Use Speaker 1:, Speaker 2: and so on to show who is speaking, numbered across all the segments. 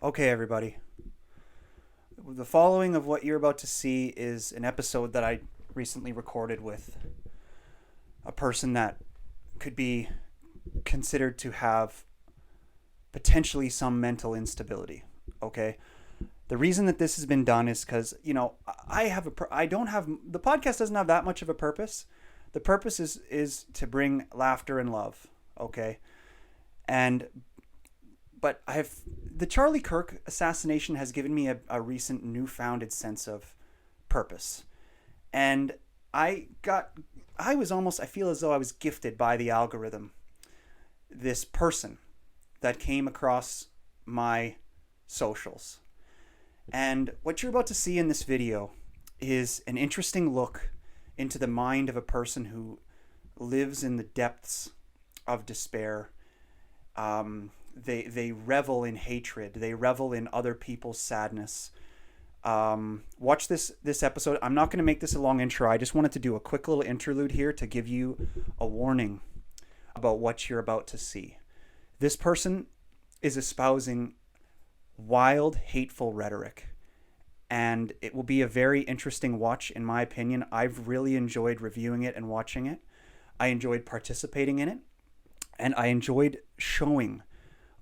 Speaker 1: Okay, everybody. The following of what you're about to see is an episode that I recently recorded with a person that could be considered to have potentially some mental instability. Okay? The reason that this has been done is because, I don't have, the podcast doesn't have that much of a purpose. The purpose is to bring laughter and love. Okay? And but I have the Charlie Kirk assassination has given me a recent newfounded sense of purpose. And I was almost, I feel as though I was gifted by the algorithm, this person that came across my socials. And what you're about to see in this video is an interesting look into the mind of a person who lives in the depths of despair. They revel in hatred. They revel in other people's sadness. Watch this episode. I'm not going to make this a long intro. I just wanted to do a quick little interlude here to give you a warning about what you're about to see. This person is espousing wild, hateful rhetoric, and it will be a very interesting watch, in my opinion. I've really enjoyed reviewing it and watching it. I enjoyed participating in it, and I enjoyed showing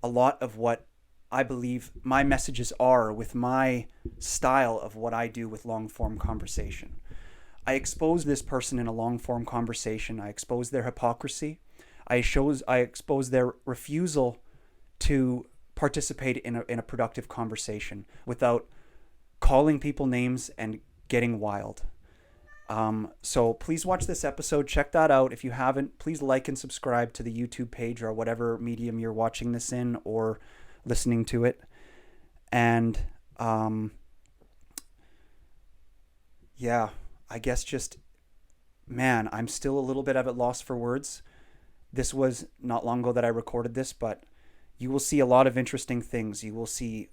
Speaker 1: a lot of what I believe my messages are with my style of what I do with long form conversation. I expose this person in a long form conversation. I expose their hypocrisy. I expose their refusal to participate in a productive conversation without calling people names and getting wild. So please watch this episode. Check that out. If you haven't, please like and subscribe to the YouTube page or whatever medium you're watching this in or listening to it. And yeah, I guess just, man, I'm still a little bit at a loss for words. This was not long ago that I recorded this, but you will see a lot of interesting things. You will see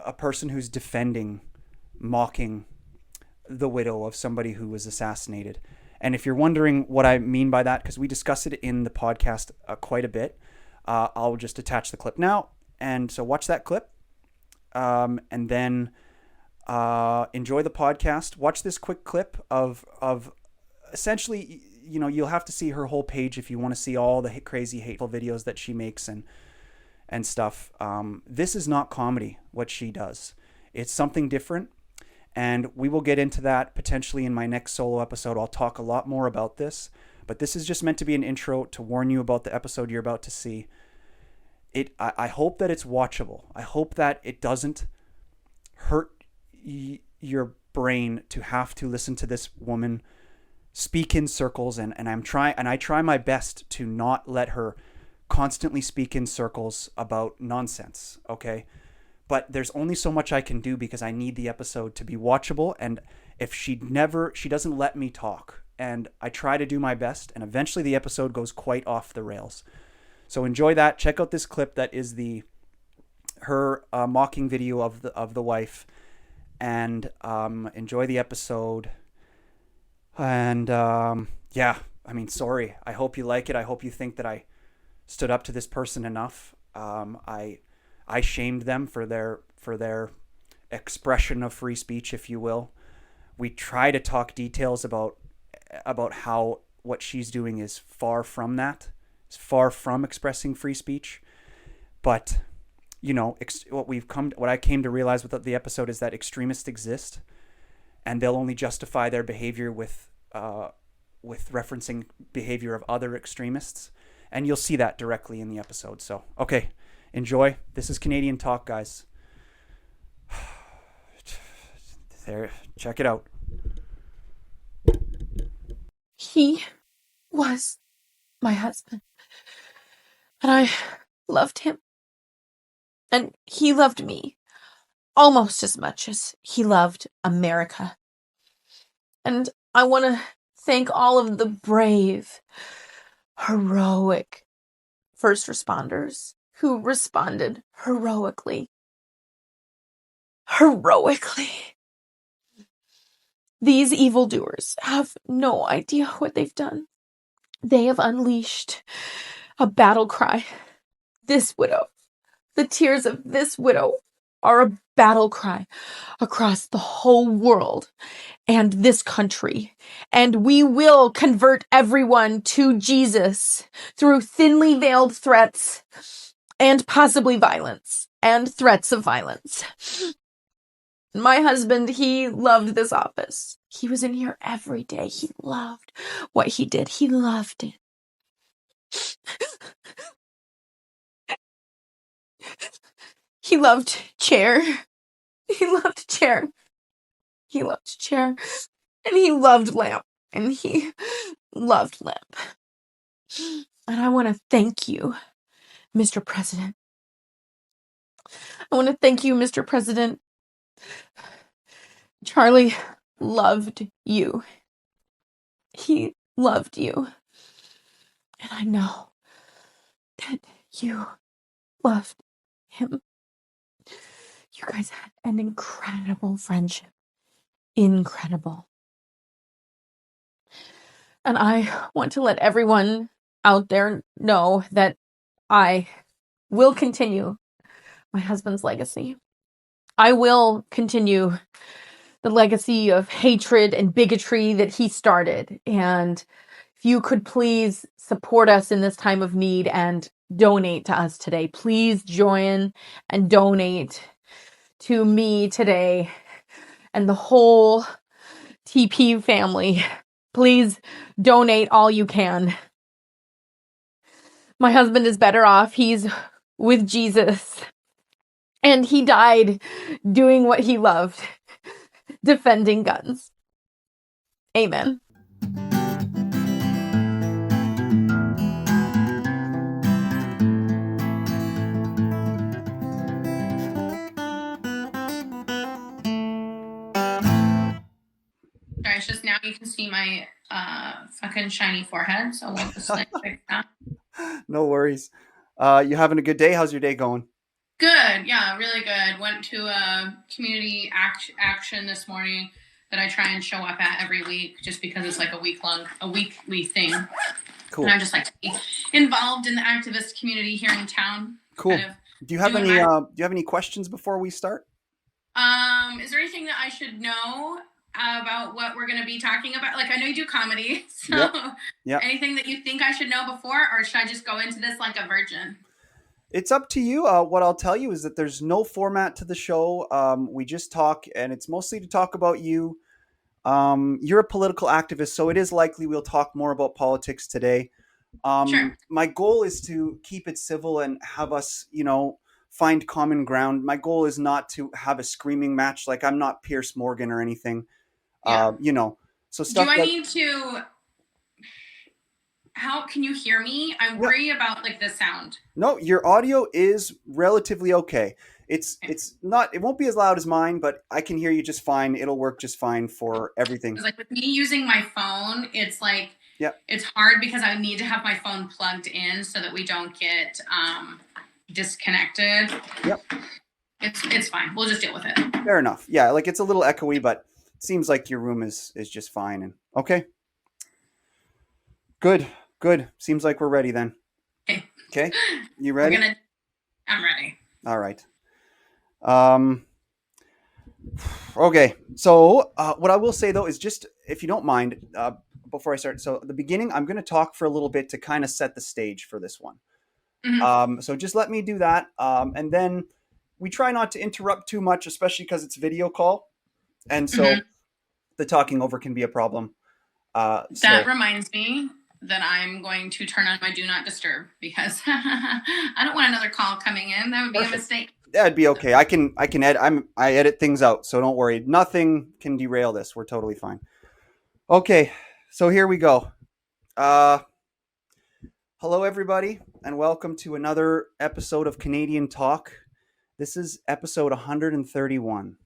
Speaker 1: a person who's defending, mocking the widow of somebody who was assassinated. And if you're wondering what I mean by that, because we discuss it in the podcast quite a bit, I'll just attach the clip now. And so watch that clip, and then enjoy the podcast. Watch this quick clip of essentially, you'll have to see her whole page if you want to see all the crazy, hateful videos that she makes and stuff. This is not comedy, what she does. It's something different. And we will get into that potentially in my next solo episode. I'll talk a lot more about this, but this is just meant to be an intro to warn you about the episode you're about to see. I hope that it's watchable. I hope that it doesn't hurt your brain to have to listen to this woman speak in circles, and I try my best to not let her constantly speak in circles about nonsense, okay? But there's only so much I can do because I need the episode to be watchable. And if she doesn't let me talk, and I try to do my best, and eventually the episode goes quite off the rails. So enjoy that. Check out this clip that is her mocking video of the wife, and enjoy the episode. And yeah, I mean, sorry. I hope you like it. I hope you think that I stood up to this person enough. I shamed them for their expression of free speech, if you will. We try to talk details about how what she's doing is far from that. It's far from expressing free speech. But what I came to realize with the episode is that extremists exist, and they'll only justify their behavior with referencing behavior of other extremists, and you'll see that directly in the episode. So, okay. Enjoy. This is Canadian Talk, guys. There, check it out.
Speaker 2: He was my husband, and I loved him, and he loved me almost as much as he loved America. And I want to thank all of the brave, heroic first responders who responded heroically. These evildoers have no idea what they've done. They have unleashed a battle cry. This widow The tears of this widow are a battle cry across the whole world and this country. And we will convert everyone to Jesus through thinly veiled threats and possibly violence and threats of violence. My husband, he loved this office. He was in here every day. He loved what he did. He loved it. He loved chair. He loved chair. He loved chair. And he loved lamp. And he loved lamp. And I want to thank you, Mr. President. I want to thank you, Mr. President. Charlie loved you. He loved you. And I know that you loved him. You guys had an incredible friendship. Incredible. And I want to let everyone out there know that I will continue my husband's legacy. I will continue the legacy of hatred and bigotry that he started. And if you could please support us in this time of need and donate to us today, please join and donate to me today and the whole TP family. Please donate all you can. My husband is better off. He's with Jesus. And he died doing what he loved, defending guns. Amen.
Speaker 3: Sorry, it's just now you can see my fucking shiny forehead, so we'll just like fix that.
Speaker 1: No worries. You having a good day? How's your day going?
Speaker 3: Good, yeah, really good. Went to a community action this morning that I try and show up at every week, just because it's like a weekly thing.
Speaker 1: Cool.
Speaker 3: And I just like to be involved in the activist community here in town.
Speaker 1: Cool.
Speaker 3: Kind of
Speaker 1: do you have any questions before we start?
Speaker 3: Is there anything that I should know about what we're going to be talking about? Like, I know you do comedy, so
Speaker 1: yep.
Speaker 3: Anything that you think I should know before, or should I just go into this like a virgin?
Speaker 1: It's up to you. What I'll tell you is that there's no format to the show. We just talk, and it's mostly to talk about you. You're a political activist, so it is likely we'll talk more about politics today.
Speaker 3: Sure.
Speaker 1: My goal is to keep it civil and have us, find common ground. My goal is not to have a screaming match. Like, I'm not Pierce Morgan or anything.
Speaker 3: Yeah.
Speaker 1: So stuff.
Speaker 3: Do I need to? How can you hear me? I worry about like the sound.
Speaker 1: No, your audio is relatively okay. It's not. It won't be as loud as mine, but I can hear you just fine. It'll work just fine for everything.
Speaker 3: Like with me using my phone, it's like it's hard because I need to have my phone plugged in so that we don't get disconnected.
Speaker 1: Yep.
Speaker 3: It's fine. We'll just deal with it.
Speaker 1: Fair enough. Yeah, like it's a little echoey, but it seems like your room is just fine. And okay. Good. Seems like we're ready then. Okay. You ready?
Speaker 3: I'm ready.
Speaker 1: All right. Okay. So what I will say though is just, if you don't mind, before I start. So at the beginning, I'm going to talk for a little bit to kind of set the stage for this one. Mm-hmm. So just let me do that. And then we try not to interrupt too much, especially because it's video call. And so the talking over can be a problem.
Speaker 3: That reminds me that I'm going to turn on my do not disturb because I don't want another call coming in. That would be a mistake.
Speaker 1: That'd be okay. I can edit. I edit things out, so don't worry. Nothing can derail this. We're totally fine. Okay, so here we go. Hello, everybody, and welcome to another episode of Canadian Talk. This is episode 131.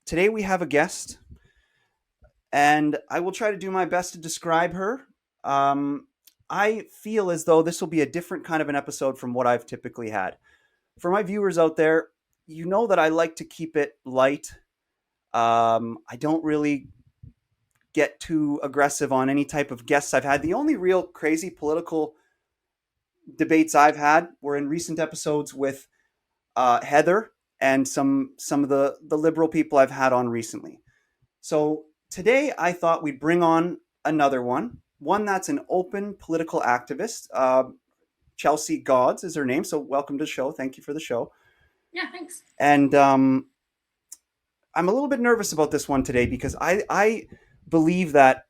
Speaker 1: Today we have a guest. And I will try to do my best to describe her. I feel as though this will be a different kind of an episode from what I've typically had. For my viewers out there, you know that I like to keep it light. I don't really get too aggressive on any type of guests I've had. The only real crazy political debates I've had were in recent episodes with Heather and some of the liberal people I've had on recently. So today I thought we'd bring on another one that's an open political activist. Chelsea Gods is her name. So welcome to the show. Thank you for the show.
Speaker 3: Yeah, thanks.
Speaker 1: And I'm a little bit nervous about this one today because I believe that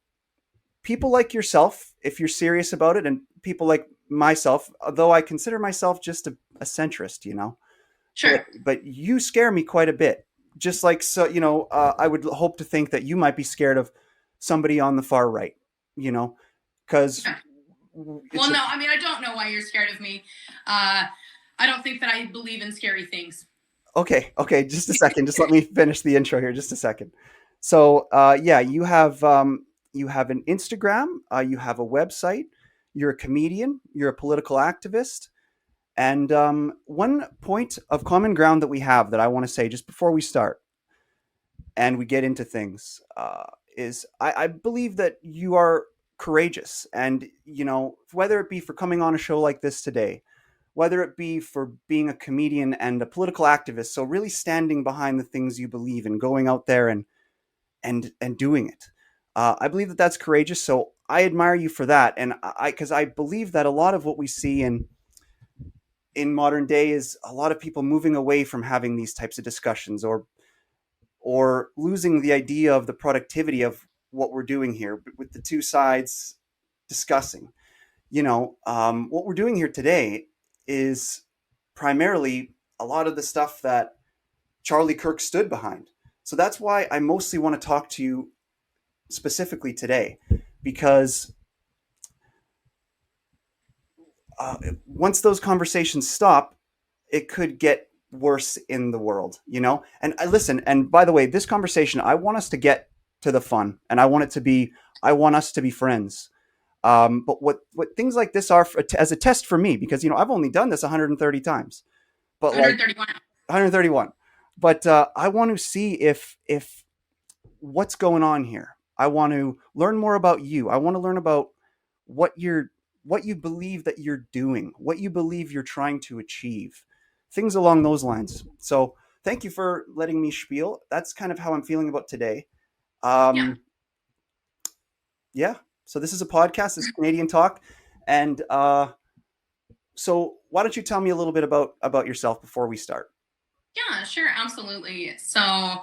Speaker 1: people like yourself, if you're serious about it, and people like myself, although I consider myself just a centrist,
Speaker 3: Sure.
Speaker 1: but you scare me quite a bit. Just like, so, I would hope to think that you might be scared of somebody on the far right, because.
Speaker 3: Yeah. Well, no, I mean, I don't know why you're scared of me. I don't think that I believe in scary things.
Speaker 1: Okay, just a second. Just let me finish the intro here. Just a second. So, yeah, you have an Instagram, you have a website, you're a comedian, you're a political activist, and one point of common ground that we have that I want to say just before we start and we get into things is I believe that you are courageous, and whether it be for coming on a show like this today, whether it be for being a comedian and a political activist, so really standing behind the things you believe in, going out there and doing it. I believe that that's courageous, so I admire you for that, and because I believe that a lot of what we see in modern day is a lot of people moving away from having these types of discussions, or losing the idea of the productivity of what we're doing here with the two sides discussing. What we're doing here today is primarily a lot of the stuff that Charlie Kirk stood behind. So that's why I mostly want to talk to you specifically today, because once those conversations stop, it could get worse in the world, And listen, and by the way, this conversation, I want us to get to the fun, and I want us to be friends. But what things like this are as a test for me, because I've only done this 130 times, but
Speaker 3: 131.
Speaker 1: 131. But I want to see if what's going on here. I want to learn more about you. I want to learn about what you believe that you're doing, what you believe you're trying to achieve, things along those lines. So thank you for letting me spiel. That's kind of how I'm feeling about today. Yeah. So this is a podcast. This is Canadian Talk, and so why don't you tell me a little bit about yourself before we start?
Speaker 3: Yeah, sure, absolutely. So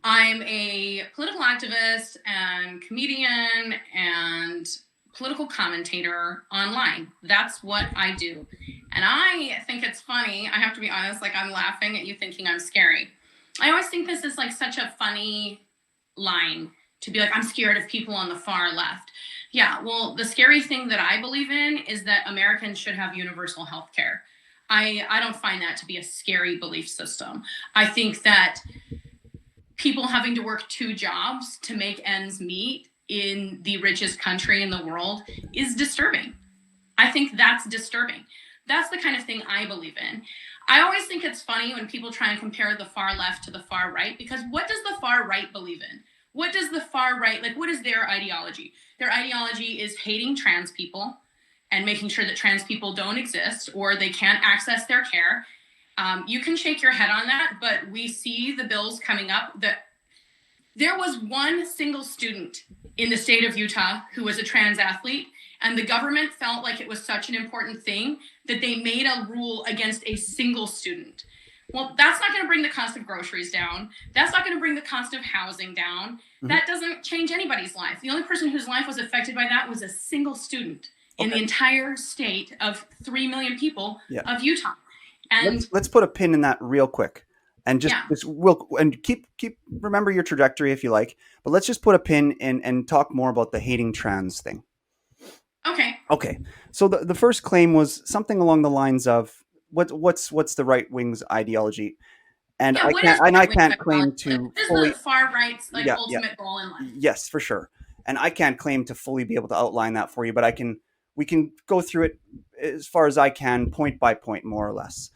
Speaker 3: I'm a political activist and comedian and political commentator online. That's what I do. And I think it's funny. I have to be honest, like, I'm laughing at you thinking I'm scary. I always think this is like such a funny line to be like, I'm scared of people on the far left. Yeah, well, the scary thing that I believe in is that Americans should have universal health care. I don't find that to be a scary belief system. I think that people having to work 2 jobs to make ends meet in the richest country in the world is disturbing. I think that's disturbing. That's the kind of thing I believe in. I always think it's funny when people try and compare the far left to the far right, because what does the far right believe in? What does the far right, what is their ideology? Their ideology is hating trans people and making sure that trans people don't exist or they can't access their care. You can shake your head on that, but we see the bills coming up that there was one single student in the state of Utah who was a trans athlete, and the government felt like it was such an important thing that they made a rule against a single student. Well, that's not going to bring the cost of groceries down. That's not going to bring the cost of housing down. Mm-hmm. That doesn't change anybody's life. The only person whose life was affected by that was a single student in the entire state of 3 million people of Utah. And
Speaker 1: let's put a pin in that real quick, and just keep remember your trajectory if you like. But let's just put a pin in and talk more about the hating trans thing. Okay. So the first claim was something along the lines of what's the right wing's ideology, and I can't claim to fully.
Speaker 3: This is the far right's ultimate goal in life.
Speaker 1: Yes, for sure. And I can't claim to fully be able to outline that for you, but we can go through it as far as I can, point by point, more or less.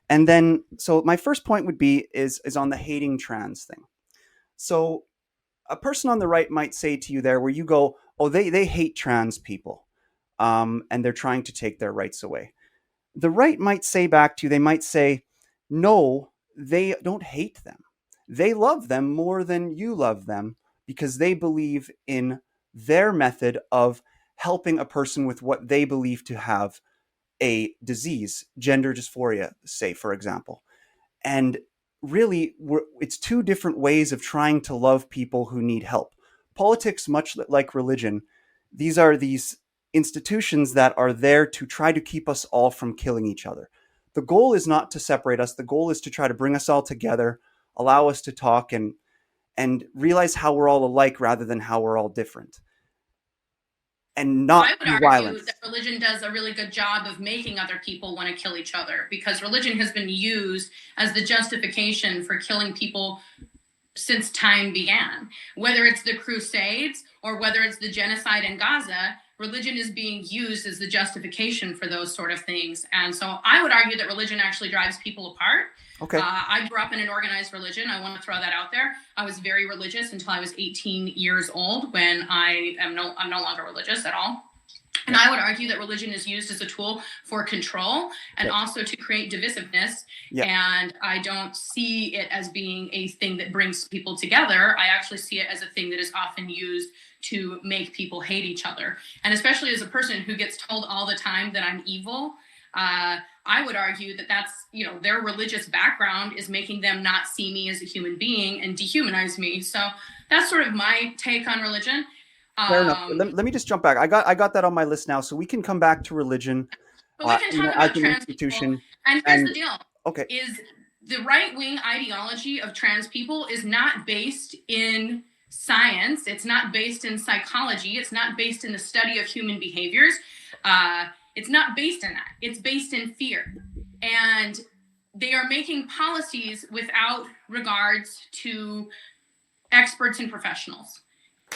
Speaker 1: And then, so my first point would be is on the hating trans thing. So a person on the right might say to you there, where you go, oh, they hate trans people, and they're trying to take their rights away. the right might say back to you, they might say, no, they don't hate them. They love them more than you love them because they believe in their method of helping a person with what they believe to have a disease, gender dysphoria, say, for example. And really, it's two different ways of trying to love people who need help. Politics, much like religion, these are these institutions that are there to try to keep us all from killing each other. The goal is not to separate us. The goal is to try to bring us all together, allow us to talk and realize how we're all alike rather than how we're all different. And not
Speaker 3: I would
Speaker 1: through
Speaker 3: argue
Speaker 1: violence.
Speaker 3: that religion does a really good job of making other people want to kill each other, because religion has been used as the justification for killing people since time began. Whether it's the Crusades or whether it's the genocide in Gaza, religion is being used as the justification for those sort of things. And so I would argue that religion actually drives people apart.
Speaker 1: Okay.
Speaker 3: I grew up in an organized religion. I want to throw that out there. I was very religious until I was 18 years old, when I'm no longer religious at all. And I would argue that religion is used as a tool for control and also to create divisiveness. And I don't see it as being a thing that brings people together. I actually see it as a thing that is often used to make people hate each other. And especially as a person who gets told all the time that I'm evil, I would argue that that's, their religious background is making them not see me as a human being and dehumanize me. So that's sort of my take on religion.
Speaker 1: Fair enough. Let me just jump back. I got that on my list now, so we can come back to religion.
Speaker 3: But we can talk about trans
Speaker 1: institution.
Speaker 3: people. And here's the deal.
Speaker 1: Okay.
Speaker 3: Is the right-wing ideology of trans people is not based in science. It's not based in psychology. It's not based in the study of human behaviors. It's not based in that. It's based in fear. And they are making policies without regards to experts and professionals.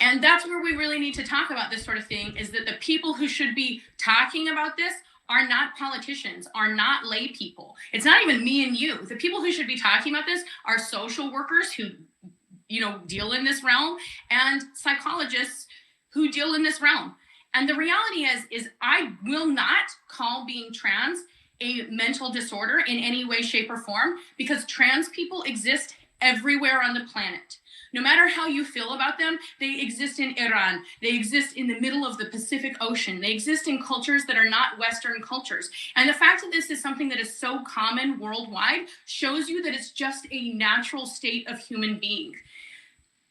Speaker 3: And that's where we really need to talk about this sort of thing, is that the people who should be talking about this are not politicians, are not lay people. It's not even me and you. The people who should be talking about this are social workers who, deal in this realm, and psychologists who deal in this realm. And the reality is I will not call being trans a mental disorder in any way, shape, or form, because trans people exist everywhere on the planet. No matter how you feel about them, they exist in Iran. They exist in the middle of the Pacific Ocean. They exist in cultures that are not Western cultures. And the fact that this is something that is so common worldwide shows you that it's just a natural state of human being.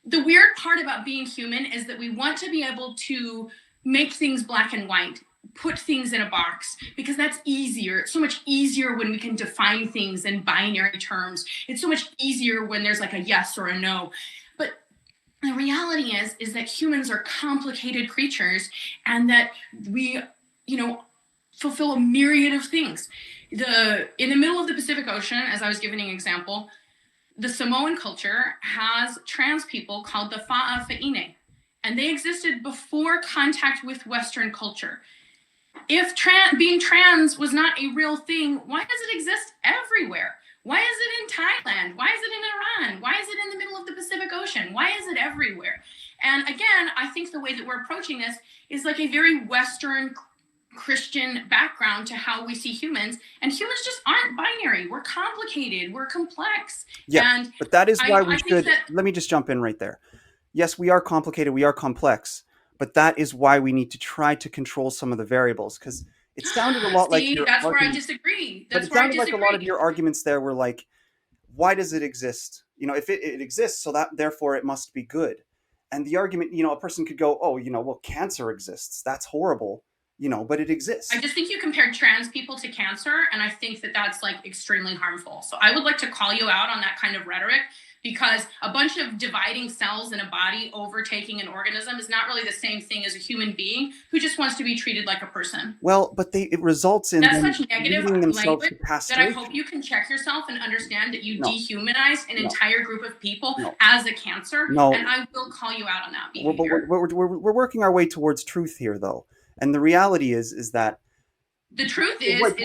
Speaker 3: The weird part about being human is that we want to be able to make things black and white, put things in a box, because that's easier. It's so much easier when we can define things in binary terms. It's so much easier when there's like a yes or a no. But the reality is that humans are complicated creatures, and that we, fulfill a myriad of things. In the middle of the Pacific Ocean, as I was giving an example, the Samoan culture has trans people called the Fa'afa'ine, and they existed before contact with Western culture. If being trans was not a real thing, why does it exist everywhere? Why is it in Thailand? Why is it in Iran? Why is it in the middle of the Pacific Ocean? Why is it everywhere? And again, I think the way that we're approaching this is like a very Western Christian background to how we see humans. And humans just aren't binary. We're complicated. We're complex.
Speaker 1: Yeah,
Speaker 3: and
Speaker 1: but that is why we should...
Speaker 3: that...
Speaker 1: Let me just jump in right there. Yes, we are complicated. We are complex. But that is why we need to try to control some of the variables, because it sounded a lot like your
Speaker 3: that's
Speaker 1: argument.
Speaker 3: Where I disagree.
Speaker 1: But it sounded like a lot of your arguments there were like, why does it exist? If it exists, so that therefore it must be good. And the argument, a person could go, oh, well, cancer exists. That's horrible, but it exists.
Speaker 3: I just think you compared trans people to cancer, and I think that that's like extremely harmful. So I would like to call you out on that kind of rhetoric, because a bunch of dividing cells in a body overtaking an organism is not really the same thing as a human being who just wants to be treated like a person.
Speaker 1: Well, but it results in
Speaker 3: that's
Speaker 1: them
Speaker 3: such negative
Speaker 1: themselves
Speaker 3: language that I hope you can check yourself and understand that you dehumanize an entire group of people as a cancer. And I will call you out on that behavior.
Speaker 1: We're working our way towards truth here, though. And the reality is that
Speaker 3: the truth is that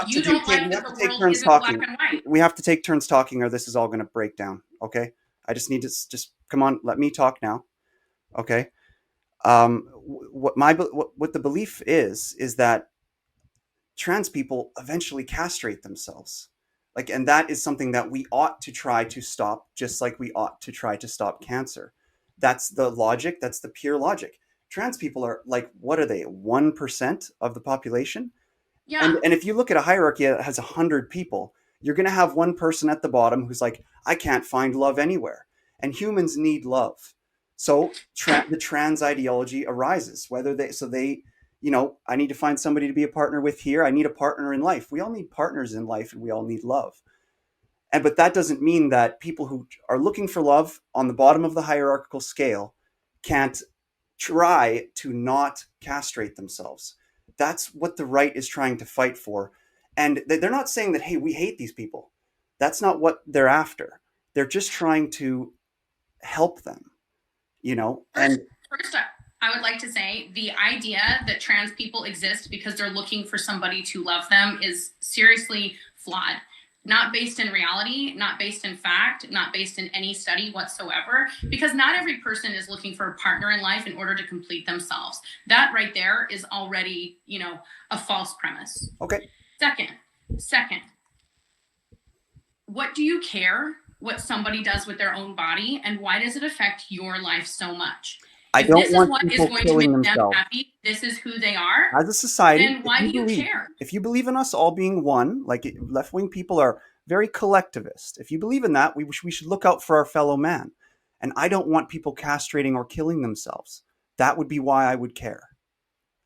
Speaker 3: you don't like that the world isn't black and white.
Speaker 1: We have to take turns talking, or this is all going to break down. Okay, I just need to just come on. Let me talk now. Okay. What the belief is that trans people eventually castrate themselves. Like, and that is something that we ought to try to stop, just like we ought to try to stop cancer. That's the logic. That's the pure logic. Trans people are like, what are they? 1% of the population?
Speaker 3: Yeah.
Speaker 1: And if you look at a hierarchy that has 100 people, you're going to have one person at the bottom who's like, I can't find love anywhere. And humans need love. So the trans ideology arises, I need to find somebody to be a partner with here. I need a partner in life. We all need partners in life, and we all need love. But that doesn't mean that people who are looking for love on the bottom of the hierarchical scale can't try to not castrate themselves. That's what the right is trying to fight for. And they're not saying that, hey, we hate these people. That's not what they're after. They're just trying to help them, and
Speaker 3: First, I would like to say the idea that trans people exist because they're looking for somebody to love them is seriously flawed. Not based in reality, not based in fact, not based in any study whatsoever, because not every person is looking for a partner in life in order to complete themselves. That right there is already, a false premise.
Speaker 1: Okay.
Speaker 3: Second, what do you care what somebody does with their own body, and why does it affect your life so much?
Speaker 1: I
Speaker 3: If
Speaker 1: don't
Speaker 3: this is
Speaker 1: want
Speaker 3: what is
Speaker 1: people
Speaker 3: going to
Speaker 1: killing
Speaker 3: make them
Speaker 1: themselves.
Speaker 3: happy, this is who they are,
Speaker 1: As a society,
Speaker 3: then why do you care?
Speaker 1: If you believe in us all being one, like left-wing people are very collectivist. If you believe in that, we should look out for our fellow man. And I don't want people castrating or killing themselves. That would be why I would care.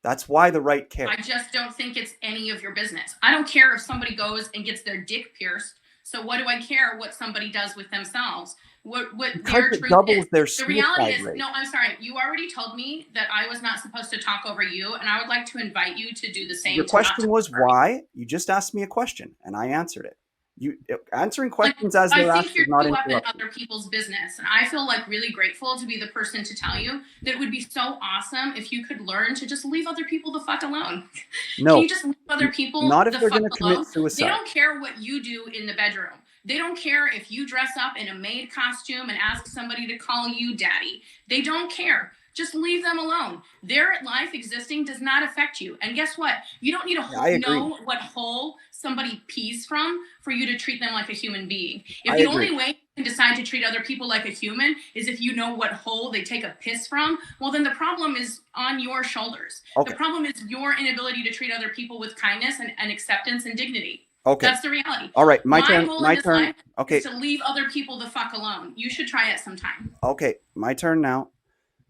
Speaker 1: That's why the right cares.
Speaker 3: I just don't think it's any of your business. I don't care if somebody goes and gets their dick pierced. So what do I care what somebody does with themselves? What their truth is. The reality is, no, I'm sorry. You already told me that I was not supposed to talk over you, and I would like to invite you to do the same.
Speaker 1: Your question was why? You just asked me a question, and I answered it. You answering questions as they're asked is not interrupting.
Speaker 3: I think you're too up in other people's business, and I feel like really grateful to be the person to tell you that it would be so awesome if you could learn to just leave other people the fuck alone.
Speaker 1: No,
Speaker 3: can you just leave other people
Speaker 1: not if
Speaker 3: the
Speaker 1: they're
Speaker 3: fuck
Speaker 1: going to
Speaker 3: alone?
Speaker 1: commit suicide.
Speaker 3: They don't care what you do in the bedroom. They don't care if you dress up in a maid costume and ask somebody to call you daddy. They don't care. Just leave them alone. Their life existing does not affect you. And guess what? You don't need to know what hole somebody pees from for you to treat them like a human being. If the only way you can decide to treat other people like a human is if you know what hole they take a piss from, well, then the problem is on your shoulders. Okay. The problem is your inability to treat other people with kindness and acceptance and dignity.
Speaker 1: Okay.
Speaker 3: That's the reality.
Speaker 1: All right, my turn.
Speaker 3: Okay. Is to leave other people the fuck alone. You should try it sometime.
Speaker 1: Okay, my turn now.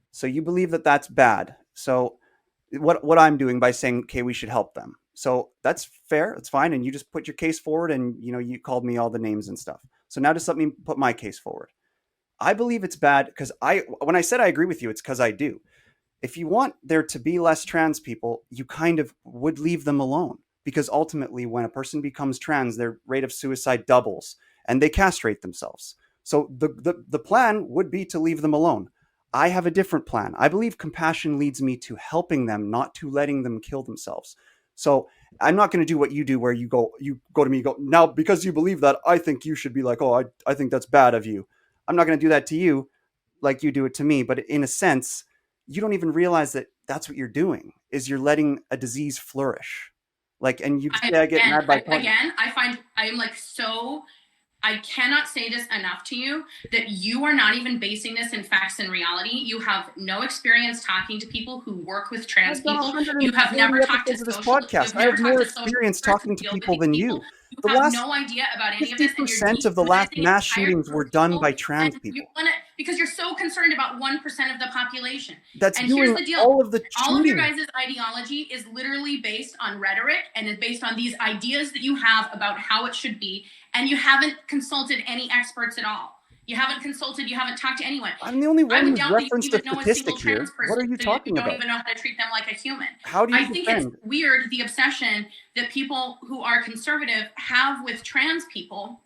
Speaker 1: So you believe that that's bad. So what I'm doing by saying, okay, we should help them. So that's fair. That's fine. And you just put your case forward, and you called me all the names and stuff. So now just let me put my case forward. I believe it's bad because when I said I agree with you, it's because I do. If you want there to be less trans people, you kind of would leave them alone. Because ultimately, when a person becomes trans, their rate of suicide doubles and they castrate themselves. So the plan would be to leave them alone. I have a different plan. I believe compassion leads me to helping them, not to letting them kill themselves. So I'm not going to do what you do where you go to me, you go, now because you believe that, I think you should be like, oh, I think that's bad of you. I'm not going to do that to you like you do it to me. But in a sense, you don't even realize that that's what you're doing, is you're letting a disease flourish. Like, and you say I get mad by
Speaker 3: again, I cannot say this enough to you that you are not even basing this in facts and reality. You have no experience talking to people who work with trans people. You have never talked to
Speaker 1: this podcast. I have more experience talking to people than you.
Speaker 3: You have no idea about any of this.
Speaker 1: 50% of the last mass shootings were done by trans people.
Speaker 3: Because you're so concerned about 1% of the population.
Speaker 1: That's
Speaker 3: and
Speaker 1: doing
Speaker 3: here's the deal.
Speaker 1: All of the shooting.
Speaker 3: All of your guys' ideology is literally based on rhetoric and is based on these ideas that you have about how it should be. And you haven't consulted any experts at all. You haven't talked to anyone.
Speaker 1: I'm the only one who's referenced a statistic here. What are you talking about?
Speaker 3: You don't even know how to treat them like a human.
Speaker 1: How do you
Speaker 3: think it's weird, the obsession that people who are conservative have with trans people,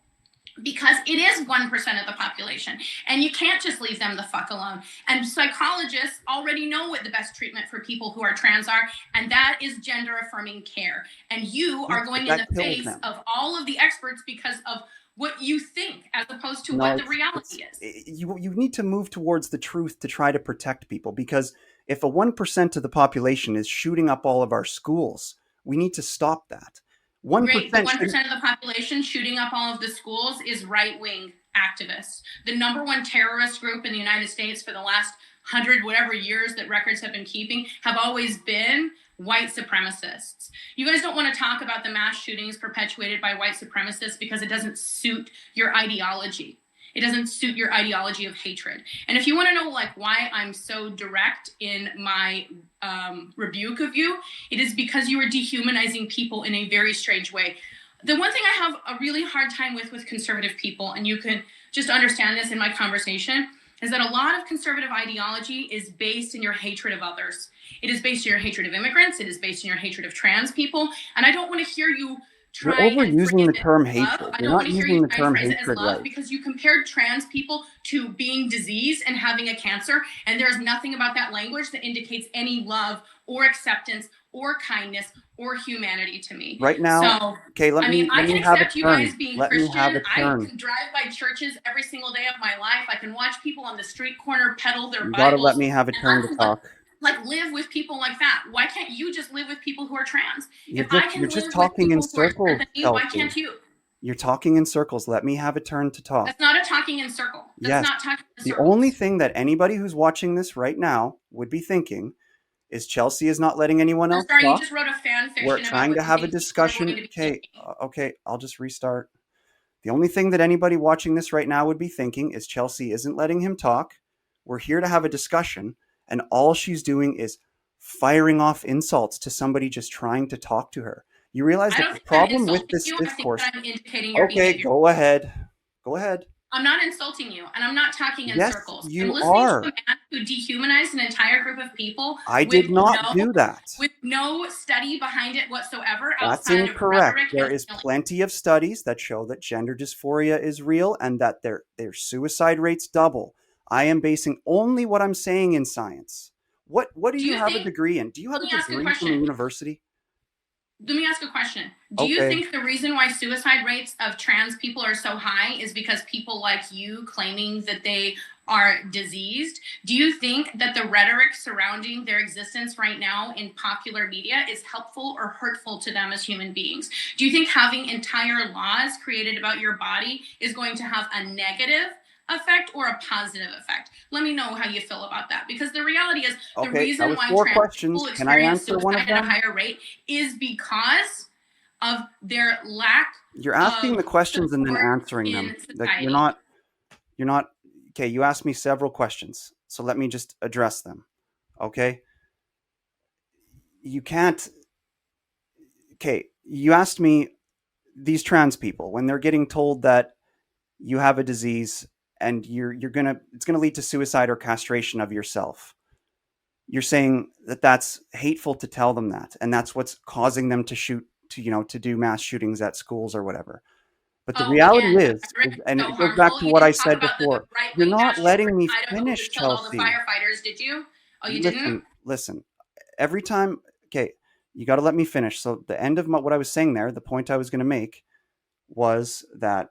Speaker 3: because it is 1% of the population. And you can't just leave them the fuck alone. And psychologists already know what the best treatment for people who are trans are, and that is gender-affirming care. And you are going in the face of all of the experts because of what you think, as opposed to what the reality is.
Speaker 1: You need to move towards the truth to try to protect people, because if a 1% of the population is shooting up all of our schools, We need to stop that. 1%
Speaker 3: Great. The 1% of the population shooting up all of the schools is right-wing activists. The number one terrorist group in the United States for the last 100 whatever years that records have been keeping have always been white supremacists. You guys don't want to talk about the mass shootings perpetuated by white supremacists because it doesn't suit your ideology. It doesn't suit your ideology of hatred. And if you want to know like why I'm so direct in my rebuke of you, it is because you are dehumanizing people in a very strange way. The one thing I have a really hard time with conservative people, and you can just understand this in my conversation, is that a lot of conservative ideology is based in your hatred of others. It is based in your hatred of immigrants. It is based in your hatred of trans people. And I don't want to hear you
Speaker 1: You're overusing the term hatred. You're not using the term hatred right.
Speaker 3: Because you compared trans people to being diseased and having a cancer, and there's nothing about that language that indicates any love or acceptance or kindness or humanity to me.
Speaker 1: Right now,
Speaker 3: so,
Speaker 1: okay, let me have a turn.
Speaker 3: I can accept you guys being
Speaker 1: let
Speaker 3: Christian.
Speaker 1: Me have a turn.
Speaker 3: I can drive by churches every single day of my life. I can watch people on the street corner peddle their Bibles.
Speaker 1: You gotta let me have a turn to talk.
Speaker 3: Like live with people like that. Why can't you just live with people who are trans?
Speaker 1: You're just talking in circles.
Speaker 3: Why can't you?
Speaker 1: You're talking in circles. Let me have a turn to talk.
Speaker 3: That's not a talking in circle. That's not talking in circles.
Speaker 1: The only thing that anybody who's watching this right now would be thinking is Chelsea is not letting anyone else talk.
Speaker 3: You just wrote a fan fiction.
Speaker 1: We're trying to have a discussion. Okay, I'll just restart. The only thing that anybody watching this right now would be thinking is Chelsea isn't letting him talk. We're here to have a discussion. And all she's doing is firing off insults to somebody just trying to talk to her. You realize that the problem with this discourse... Okay, go ahead. Go ahead.
Speaker 3: I'm not insulting you, and I'm not talking in circles.
Speaker 1: Yes, you
Speaker 3: are. To a man who dehumanized an entire group of people.
Speaker 1: I did not do that.
Speaker 3: With no study behind it whatsoever.
Speaker 1: That's incorrect. There is plenty of studies that show that gender dysphoria is real and that their suicide rates double. I am basing only what I'm saying in science. What do you have a degree in? Do you have a degree from a university?
Speaker 3: Let me ask a question. Do you think the reason why suicide rates of trans people are so high is because people like you claiming that they are diseased? Do you think that the rhetoric surrounding their existence right now in popular media is helpful or hurtful to them as human beings? Do you think having entire laws created about your body is going to have a negative effect or a positive effect? Let me know how you feel about that, because the reality is the reason why trans people experience suicide at a higher rate is because of their lack.
Speaker 1: You're asking the questions and then answering them. Like you're not okay. You asked me several questions, so let me just address them. Okay. You can't. Okay. You asked me these trans people when they're getting told that you have a disease and it's gonna lead to suicide or castration of yourself. You're saying that that's hateful to tell them that, and that's what's causing them to do mass shootings at schools or whatever. But the reality is, and it goes back to what I said before. You're not letting me finish, Chelsea.
Speaker 3: All the firefighters, did you? Oh, you didn't?
Speaker 1: Listen. Every time, okay, you got to let me finish. So the end of what I was saying there, the point I was going to make was that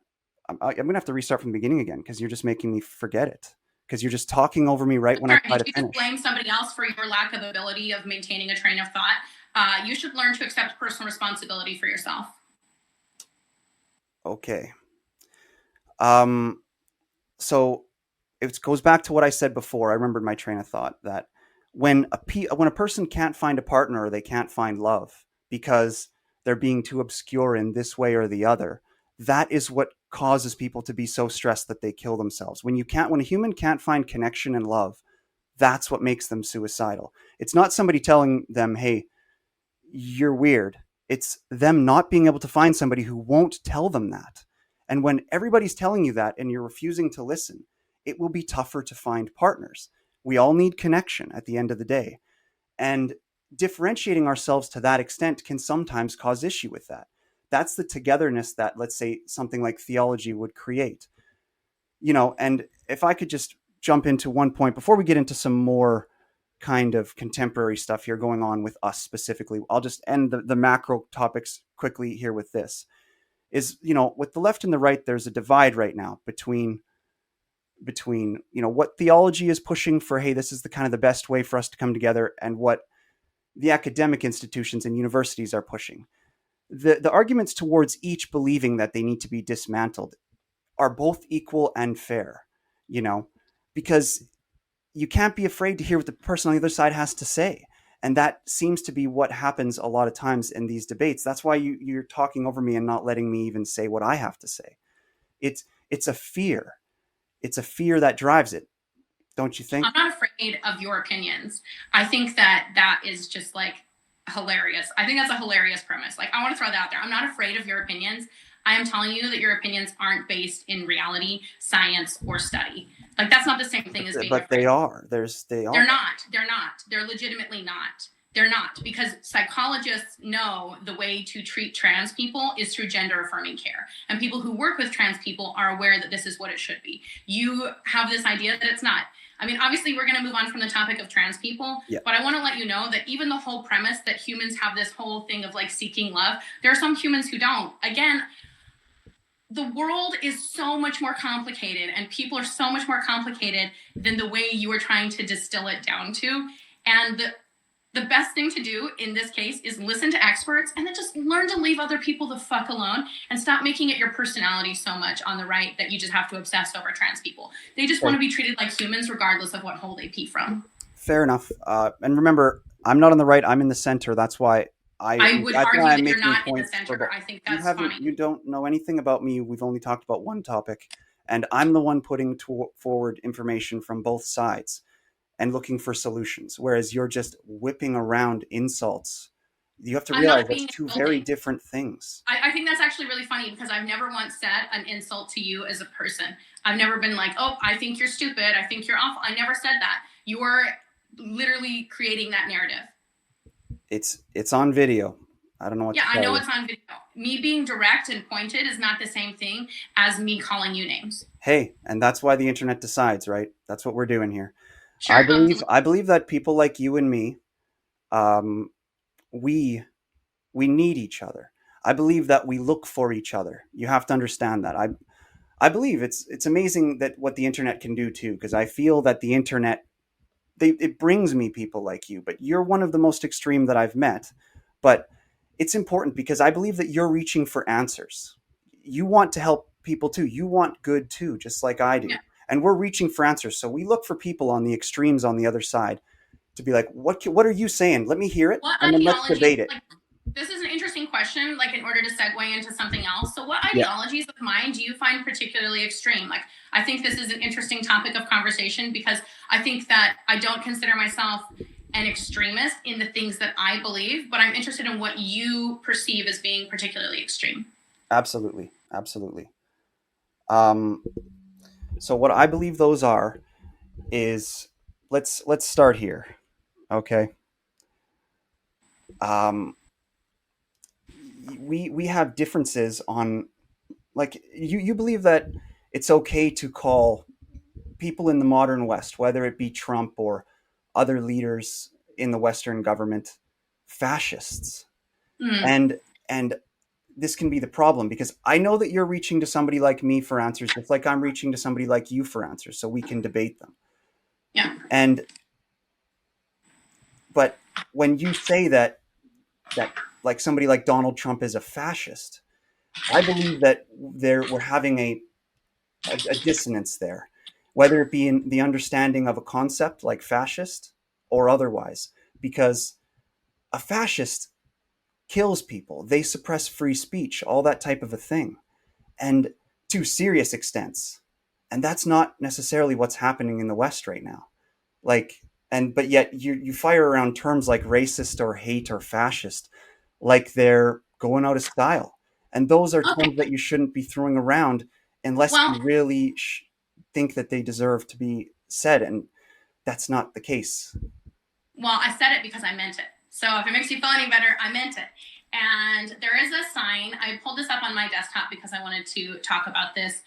Speaker 1: I'm going to have to restart from the beginning again because you're just making me forget it. Because you're just talking over me right when I try to finish.
Speaker 3: You just blame somebody else for your lack of ability of maintaining a train of thought. You should learn to accept personal responsibility for yourself.
Speaker 1: Okay. So it goes back to what I said before. I remembered my train of thought that when a person can't find a partner or they can't find love because they're being too obscure in this way or the other, that is what causes people to be so stressed that they kill themselves. When a human can't find connection and love, that's what makes them suicidal. It's not somebody telling them, hey, you're weird. It's them not being able to find somebody who won't tell them that. And when everybody's telling you that and you're refusing to listen, it will be tougher to find partners. We all need connection at the end of the day. And differentiating ourselves to that extent can sometimes cause issue with that. That's the togetherness that, let's say, something like theology would create. And if I could just jump into one point before we get into some more kind of contemporary stuff here going on with us specifically, I'll just end the macro topics quickly here with this. Is, with the left and the right, there's a divide right now between what theology is pushing for, hey, this is the kind of the best way for us to come together, and what the academic institutions and universities are pushing. The arguments towards each believing that they need to be dismantled are both equal and fair, you know, because you can't be afraid to hear what the person on the other side has to say. And that seems to be what happens a lot of times in these debates. That's why you're talking over me and not letting me even say what I have to say. It's a fear. It's a fear that drives it. Don't you think?
Speaker 3: I'm not afraid of your opinions. I think that is just like hilarious. I think that's a hilarious premise. Like, I want to throw that out there. I'm not afraid of your opinions. I am telling you that your opinions aren't based in reality, science, or study. Like, that's not the same thing as being
Speaker 1: But
Speaker 3: afraid.
Speaker 1: they are. They are.
Speaker 3: They're not. They're legitimately not. They're not, because psychologists know the way to treat trans people is through gender affirming care. And people who work with trans people are aware that this is what it should be. You have this idea that it's not. I mean, obviously, we're going to move on from the topic of trans people, but I want to let you know that even the whole premise that humans have this whole thing of like seeking love, there are some humans who don't. Again, the world is so much more complicated and people are so much more complicated than the way you are trying to distill it down to. And the best thing to do in this case is listen to experts and then just learn to leave other people the fuck alone and stop making it your personality so much on the right that you just have to obsess over trans people. They just want to be treated like humans regardless of what hole they pee from.
Speaker 1: Fair enough. And remember, I'm not on the right. I'm in the center. That's why
Speaker 3: I would argue that you're not in the center. I think that's funny.
Speaker 1: You don't know anything about me. We've only talked about one topic. And I'm the one putting forward information from both sides and looking for solutions, whereas you're just whipping around insults. You have to realize that's two very different things.
Speaker 3: I think that's actually really funny because I've never once said an insult to you as a person. I've never been like, oh, I think you're stupid. I think you're awful. I never said that. You are literally creating that narrative.
Speaker 1: It's on video. I don't know what to tell you.
Speaker 3: I know it's on video. Me being direct and pointed is not the same thing as me calling you names.
Speaker 1: Hey, and that's why the internet decides, right? That's what we're doing here.
Speaker 3: Sure,
Speaker 1: I believe that people like you and me, we need each other. I believe that we look for each other. You have to understand that. I believe it's amazing that what the internet can do too, because I feel that the internet it brings me people like you, but you're one of the most extreme that I've met. But it's important because I believe that you're reaching for answers. You want to help people too. You want good too, just like I do. Yeah. And we're reaching for answers. So we look for people on the extremes on the other side to be like, what are you saying? Let me hear it. And then let's debate it.
Speaker 3: This is an interesting question, like in order to segue into something else. So what ideologies of mine do you find particularly extreme? Like, I think this is an interesting topic of conversation because I think that I don't consider myself an extremist in the things that I believe, but I'm interested in what you perceive as being particularly extreme.
Speaker 1: Absolutely. Absolutely. So what I believe those are is let's start here. Okay. We have differences on, like, you believe that it's okay to call people in the modern West, whether it be Trump or other leaders in the Western government, fascists. And this can be the problem because I know that you're reaching to somebody like me for answers, just like I'm reaching to somebody like you for answers, so we can debate them.
Speaker 3: Yeah.
Speaker 1: But when you say that like somebody like Donald Trump is a fascist, I believe that we're having a dissonance there, whether it be in the understanding of a concept like fascist or otherwise, because a fascist kills people, they suppress free speech, all that type of a thing, and to serious extents. And that's not necessarily what's happening in the West right now. But yet you fire around terms like racist or hate or fascist like they're going out of style. And those are terms that you shouldn't be throwing around unless you really think that they deserve to be said. And that's not the case.
Speaker 3: Well, I said it because I meant it. So if it makes you feel any better, I meant it. And there is a sign. I pulled this up on my desktop because I wanted to talk about this.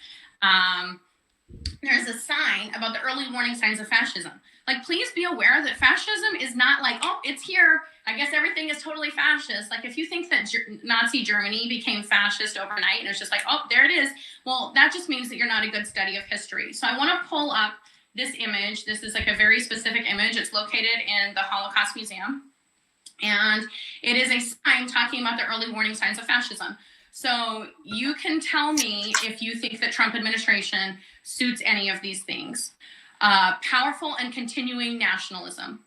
Speaker 3: There's a sign about the early warning signs of fascism. Like, please be aware that fascism is not like, oh, it's here, I guess everything is totally fascist. Like, if you think that Nazi Germany became fascist overnight and it's just like, oh, there it is, well, that just means that you're not a good study of history. So I want to pull up this image. This is like a very specific image. It's located in the Holocaust Museum. And it is a sign talking about the early warning signs of fascism. So you can tell me if you think that Trump administration suits any of these things. Powerful and continuing nationalism.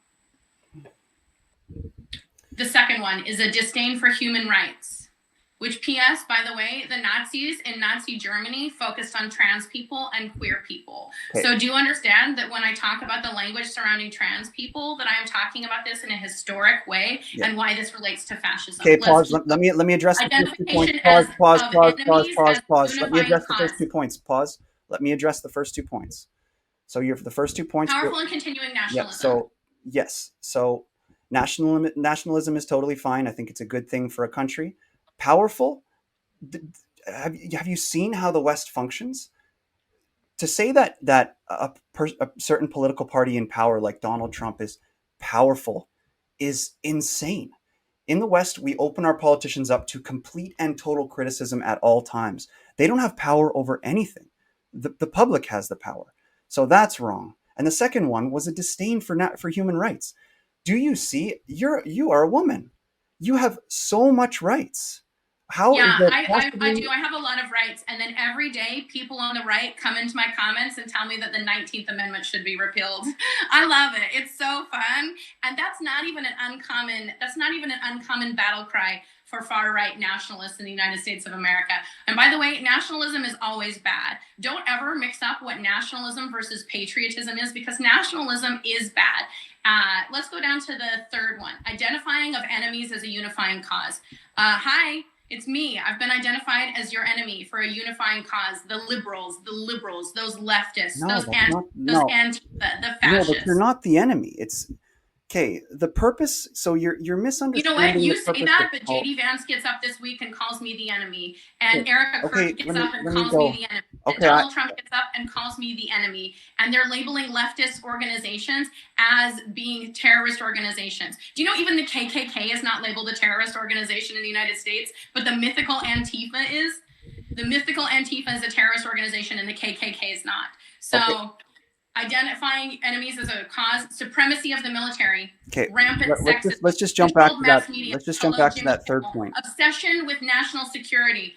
Speaker 3: The second one is a disdain for human rights, which, P.S., by the way, the Nazis in Nazi Germany focused on trans people and queer people.
Speaker 1: Okay.
Speaker 3: So do you understand that when I talk about the language surrounding trans people, that I am talking about this in a historic way, and why this relates to fascism?
Speaker 1: Okay, pause. Let me address the first 2 points. Pause. Let me address the first 2 points. Pause. Let me address the first 2 points. So the first 2 points.
Speaker 3: Powerful and continuing nationalism.
Speaker 1: Yeah, so yes. So nationalism is totally fine. I think it's a good thing for a country. Powerful. Have you seen how the West functions? To say that a certain political party in power like Donald Trump is powerful is insane. In the West, we open our politicians up to complete and total criticism at all times. They don't have power over anything. The public has the power. So that's wrong. And the second one was a disdain for human rights. Do you see? You are a woman. You have so much rights. How
Speaker 3: yeah,
Speaker 1: is it
Speaker 3: I do. I have a lot of rights. And then every day, people on the right come into my comments and tell me that the 19th Amendment should be repealed. I love it. It's so fun. And that's not even an uncommon battle cry for far-right nationalists in the United States of America. And by the way, nationalism is always bad. Don't ever mix up what nationalism versus patriotism is, because nationalism is bad. Let's go down to the third one. Identifying of enemies as a unifying cause. Hi. It's me. I've been identified as your enemy for a unifying cause. The liberals, those leftists, those Antifa, the fascists.
Speaker 1: No, but you're not the enemy. It's okay. The purpose. So you're misunderstanding.
Speaker 3: You know what? You say that, but JD Vance gets up this week and calls me the enemy, and Erica Kirk gets up and calls me the enemy. And Donald Trump gets up and calls me the enemy, and they're labeling leftist organizations as being terrorist organizations. Do you know even the KKK is not labeled a terrorist organization in the United States, but the mythical Antifa is? The mythical Antifa is a terrorist organization, and the KKK is not. So identifying enemies as a cause, supremacy of the military, rampant sexism.
Speaker 1: Let's just jump back to that. Let's just jump back to that third point.
Speaker 3: Obsession with national security.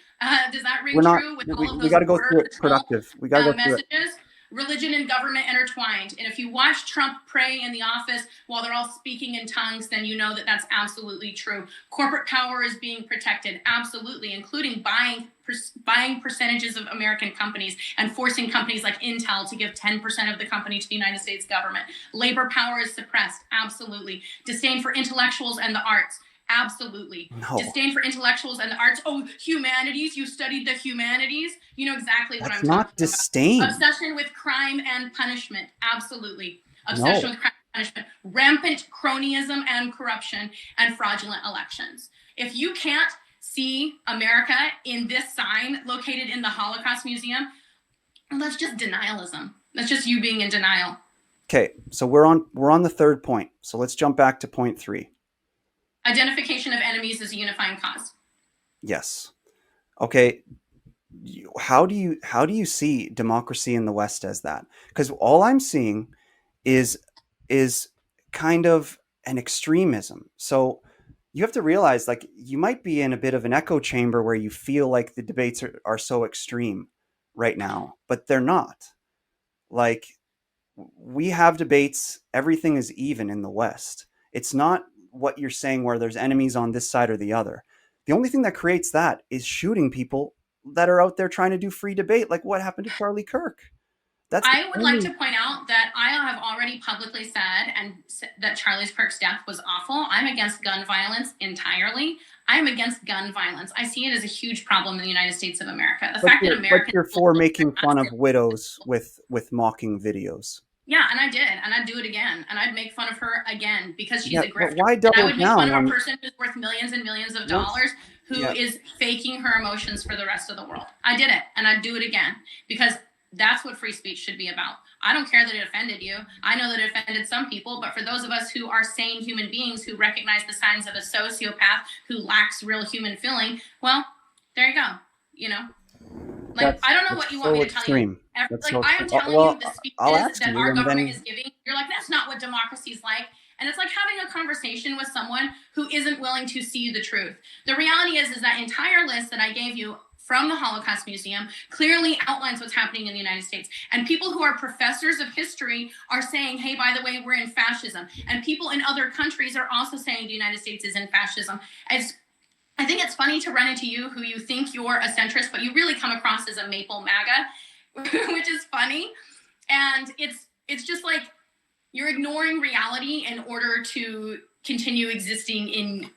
Speaker 3: Does that ring true with all of those?
Speaker 1: We got to go through it productive. We got to go through
Speaker 3: messages? Religion and government intertwined. And if you watch Trump pray in the office while they're all speaking in tongues, then you know that that's absolutely true. Corporate power is being protected, absolutely, including buying percentages of American companies and forcing companies like Intel to give 10% of the company to the United States government. Labor power is suppressed, absolutely. Disdain for intellectuals and the arts. Absolutely.
Speaker 1: No.
Speaker 3: Disdain for intellectuals and the arts. Oh, humanities. You studied the humanities. You know exactly what I'm talking about.
Speaker 1: That's not disdain.
Speaker 3: Obsession with crime and punishment. Absolutely. Obsession with crime and punishment. Rampant cronyism and corruption and fraudulent elections. If you can't see America in this sign located in the Holocaust Museum, that's just denialism. That's just you being in denial.
Speaker 1: Okay, so we're on the third point. So let's jump back to point 3.
Speaker 3: Identification of enemies as a unifying cause.
Speaker 1: Yes. Okay. How do you see democracy in the West as that? Because all I'm seeing is kind of an extremism. So you have to realize, like, you might be in a bit of an echo chamber where you feel like the debates are so extreme right now, but they're not. Like, we have debates. Everything is even in the West. It's not what you're saying where there's enemies on this side or the other. The only thing that creates that is shooting people that are out there trying to do free debate, like what happened to Charlie Kirk.
Speaker 3: I would like to point out that I have already publicly said that Charlie Kirk's death was awful. I'm against gun violence entirely. I'm against gun violence. I see it as a huge problem in the United States of America. But
Speaker 1: you're for making fun of widows with mocking videos.
Speaker 3: Yeah, and I did, and I'd do it again, and I'd make fun of her again because she's a grifter.
Speaker 1: But why double
Speaker 3: I would make
Speaker 1: down
Speaker 3: fun of a person who's worth millions and millions of dollars who is faking her emotions for the rest of the world. I did it, and I'd do it again because that's what free speech should be about. I don't care that it offended you. I know that it offended some people, but for those of us who are sane human beings who recognize the signs of a sociopath who lacks real human feeling, well, there you go. You know. Like, I don't know what you want me to tell you. I am telling you the speeches that our government is giving. You're like, that's not what democracy is like. And it's like having a conversation with someone who isn't willing to see the truth. The reality is that entire list that I gave you from the Holocaust Museum clearly outlines what's happening in the United States. And people who are professors of history are saying, hey, by the way, we're in fascism. And people in other countries are also saying the United States is in fascism. I think it's funny to run into you who you think you're a centrist, but you really come across as a maple MAGA, which is funny. And it's just like you're ignoring reality in order to continue existing in,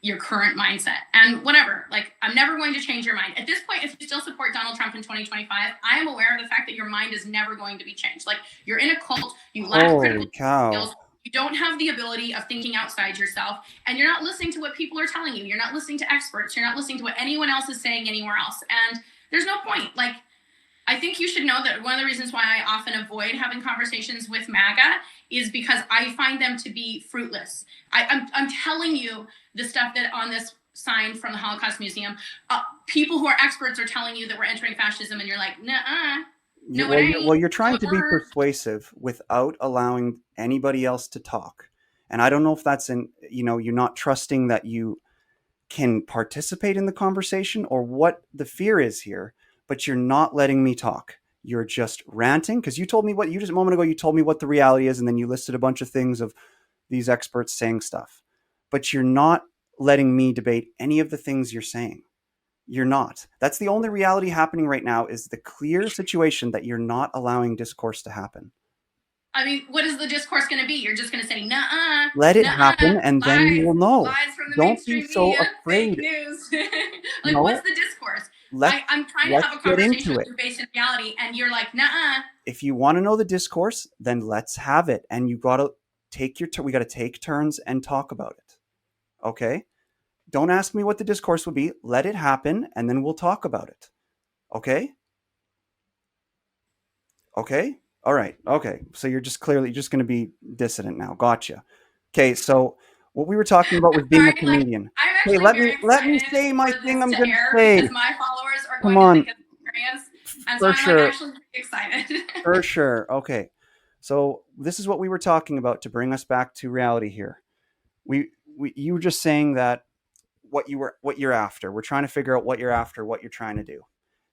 Speaker 3: your current mindset. And whatever, like, I'm never going to change your mind. At this point, if you still support Donald Trump in 2025, I am aware of the fact that your mind is never going to be changed. Like, you're in a cult, you lack critical skills, you don't have the ability of thinking outside yourself, and you're not listening to what people are telling you. You're not listening to experts. You're not listening to what anyone else is saying anywhere else. And there's no point. Like, I think you should know that one of the reasons why I often avoid having conversations with MAGA is because I find them to be fruitless. I'm telling you the stuff that on this sign from the Holocaust Museum, people who are experts are telling you that we're entering fascism, and you're like, nah. No,
Speaker 1: you're trying to be persuasive without allowing anybody else to talk. And I don't know if that's you're not trusting that you can participate in the conversation or what the fear is here, but you're not letting me talk. You're just ranting because you told me just a moment ago, you told me what the reality is. And then you listed a bunch of things of these experts saying stuff, but you're not letting me debate any of the things you're saying. You're not. That's the only reality happening right now, is the clear situation that you're not allowing discourse to happen.
Speaker 3: I mean, what is the discourse going to be? You're just going to say, nah.
Speaker 1: Let it happen, and then you will know.
Speaker 3: Lies from the
Speaker 1: Don't be so
Speaker 3: media,
Speaker 1: afraid.
Speaker 3: fake news. What's the discourse? I'm trying to have a conversation with you based in reality, and you're like, nah.
Speaker 1: If you want to know the discourse, then let's have it. And you got to take we got to take turns and talk about it. Okay? Don't ask me what the discourse will be. Let it happen, and then we'll talk about it. Okay? Okay? All right. Okay. So you're just clearly just going to be dissident now. Gotcha. Okay. So what we were talking about was being a comedian.
Speaker 3: Hey,
Speaker 1: let me say my thing. I'm going to say.
Speaker 3: My followers are going to think it's hilarious, and
Speaker 1: for
Speaker 3: so
Speaker 1: sure.
Speaker 3: I'm actually excited.
Speaker 1: For sure. Okay. So this is what we were talking about to bring us back to reality here. You were just saying that what you're after. We're trying to figure out what you're after, what you're trying to do.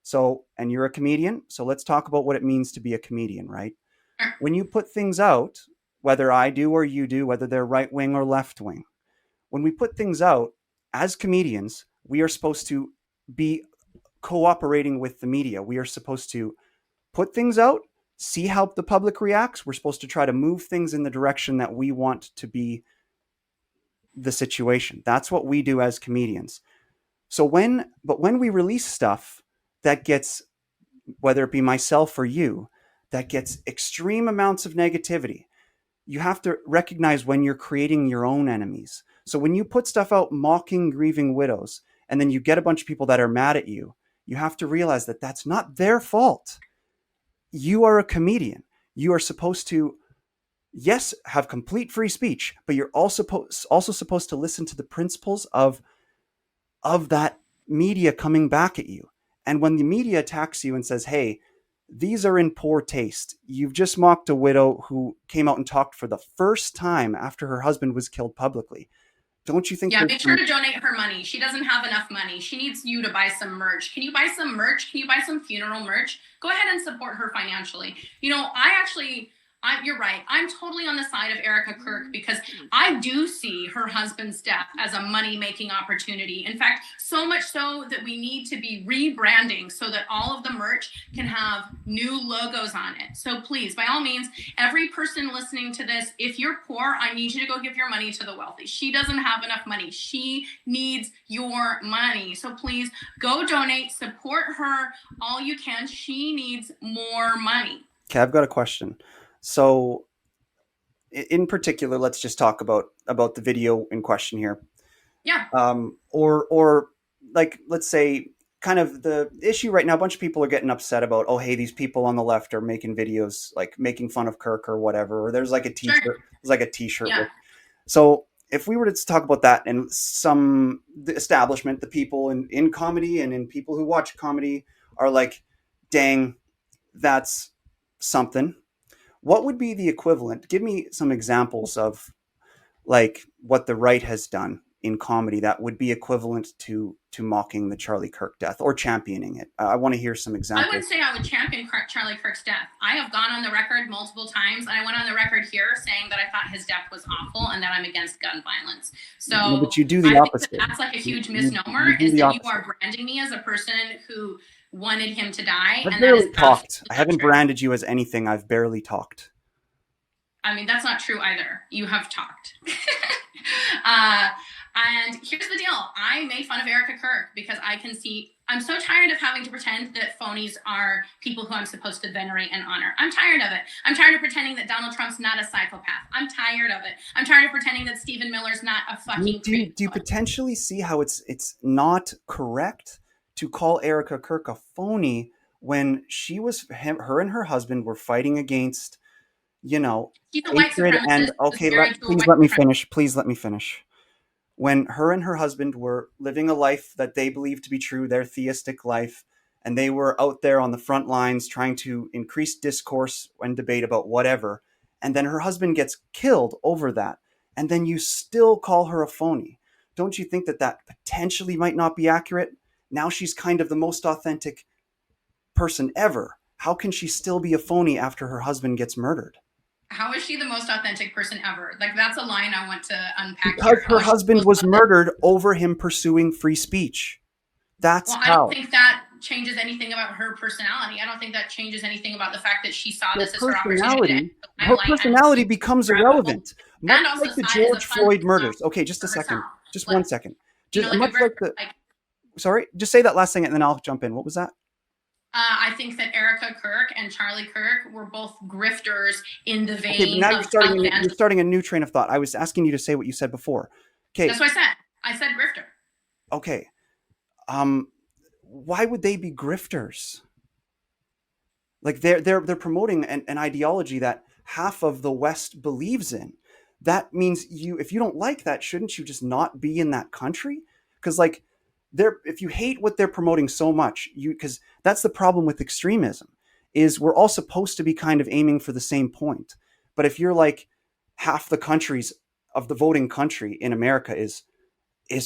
Speaker 1: So, and you're a comedian. So let's talk about what it means to be a comedian, right? When you put things out, whether I do or you do, whether they're right wing or left wing, when we put things out as comedians, we are supposed to be cooperating with the media. We are supposed to put things out, see how the public reacts. We're supposed to try to move things in the direction that we want to be the situation. That's what we do as comedians. So when we release stuff that gets, whether it be myself or you, that gets extreme amounts of negativity, you have to recognize when you're creating your own enemies. So when you put stuff out mocking grieving widows, and then you get a bunch of people that are mad at you, you have to realize that that's not their fault. You are a comedian. You are supposed to, yes, have complete free speech, but you're also supposed to listen to the principles of that media coming back at you. And when the media attacks you and says, hey, these are in poor taste. You've just mocked a widow who came out and talked for the first time after her husband was killed publicly. Don't you think?
Speaker 3: Yeah, make sure to donate her money. She doesn't have enough money. She needs you to buy some merch. Can you buy some merch? Can you buy some funeral merch? Go ahead and support her financially. You're right. I'm totally on the side of Erica Kirk because I do see her husband's death as a money-making opportunity. In fact, so much so that we need to be rebranding so that all of the merch can have new logos on it. So please, by all means, every person listening to this, if you're poor, I need you to go give your money to the wealthy. She doesn't have enough money. She needs your money. So please go donate, support her all you can. She needs more money.
Speaker 1: Okay, I've got a question. So in particular, let's just talk about the video in question here.
Speaker 3: Yeah.
Speaker 1: Or like, let's say kind of the issue right now, a bunch of people are getting upset about, oh, hey, these people on the left are making videos, like making fun of Kirk or whatever, or there's like a t-shirt,
Speaker 3: Sure.
Speaker 1: there's like a t-shirt.
Speaker 3: Yeah.
Speaker 1: So if we were to talk about that and the establishment, the people in comedy and in people who watch comedy are like, dang, that's something. what would be the equivalent? Give me some examples of like what the right has done in comedy that would be equivalent to mocking the Charlie Kirk death or championing it. I want to hear some examples.
Speaker 3: I wouldn't say I would champion Charlie Kirk's death. I have gone on the record multiple times, and I went on the record here saying that I thought his death was awful and that I'm against gun violence. So
Speaker 1: No, but you do the
Speaker 3: I
Speaker 1: opposite.
Speaker 3: think that's like a huge misnomer, is that you are branding me as a person who wanted him to die.
Speaker 1: I've barely talked. I haven't branded you as anything. I've barely talked.
Speaker 3: I mean, that's not true either. You have talked. And here's the deal. I made fun of Erica Kirk because I'm so tired of having to pretend that phonies are people who I'm supposed to venerate and honor. I'm tired of it. I'm tired of pretending that Donald Trump's not a psychopath. I'm tired of it. I'm tired of pretending that Stephen Miller's not a fucking
Speaker 1: Do you potentially see how it's not correct to call Erica Kirk a phony when her and her husband were fighting against, hatred and please let me finish. When her and her husband were living a life that they believed to be true, their theistic life, and they were out there on the front lines trying to increase discourse and debate about whatever, and then her husband gets killed over that, and then you still call her a phony. Don't you think that potentially might not be accurate? Now she's kind of the most authentic person ever. How can she still be a phony after her husband gets murdered?
Speaker 3: How is she the most authentic person ever? Like, that's a line I want to unpack.
Speaker 1: Because her husband was murdered over him pursuing free speech. That's how.
Speaker 3: I don't think that changes anything about her personality. I don't think that changes anything about the fact that she saw this as her opportunity.
Speaker 1: Her personality becomes irrelevant. Much like the George Floyd murders. Okay, just a second. Just 1 second. Sorry, just say that last thing and then I'll jump in. What was that?
Speaker 3: I think that Erica Kirk and Charlie Kirk were both grifters in the vein.
Speaker 1: Okay, now you're starting a new train of thought. I was asking you to say what you said before. Okay,
Speaker 3: that's what I said. I said grifter.
Speaker 1: Okay, why would they be grifters? Like they're promoting an ideology that half of the West believes in. That means if you don't like that, shouldn't you just not be in that country? Because if you hate what they're promoting so much, because that's the problem with extremism, is we're all supposed to be kind of aiming for the same point. But if you're like half the countries of the voting country in America is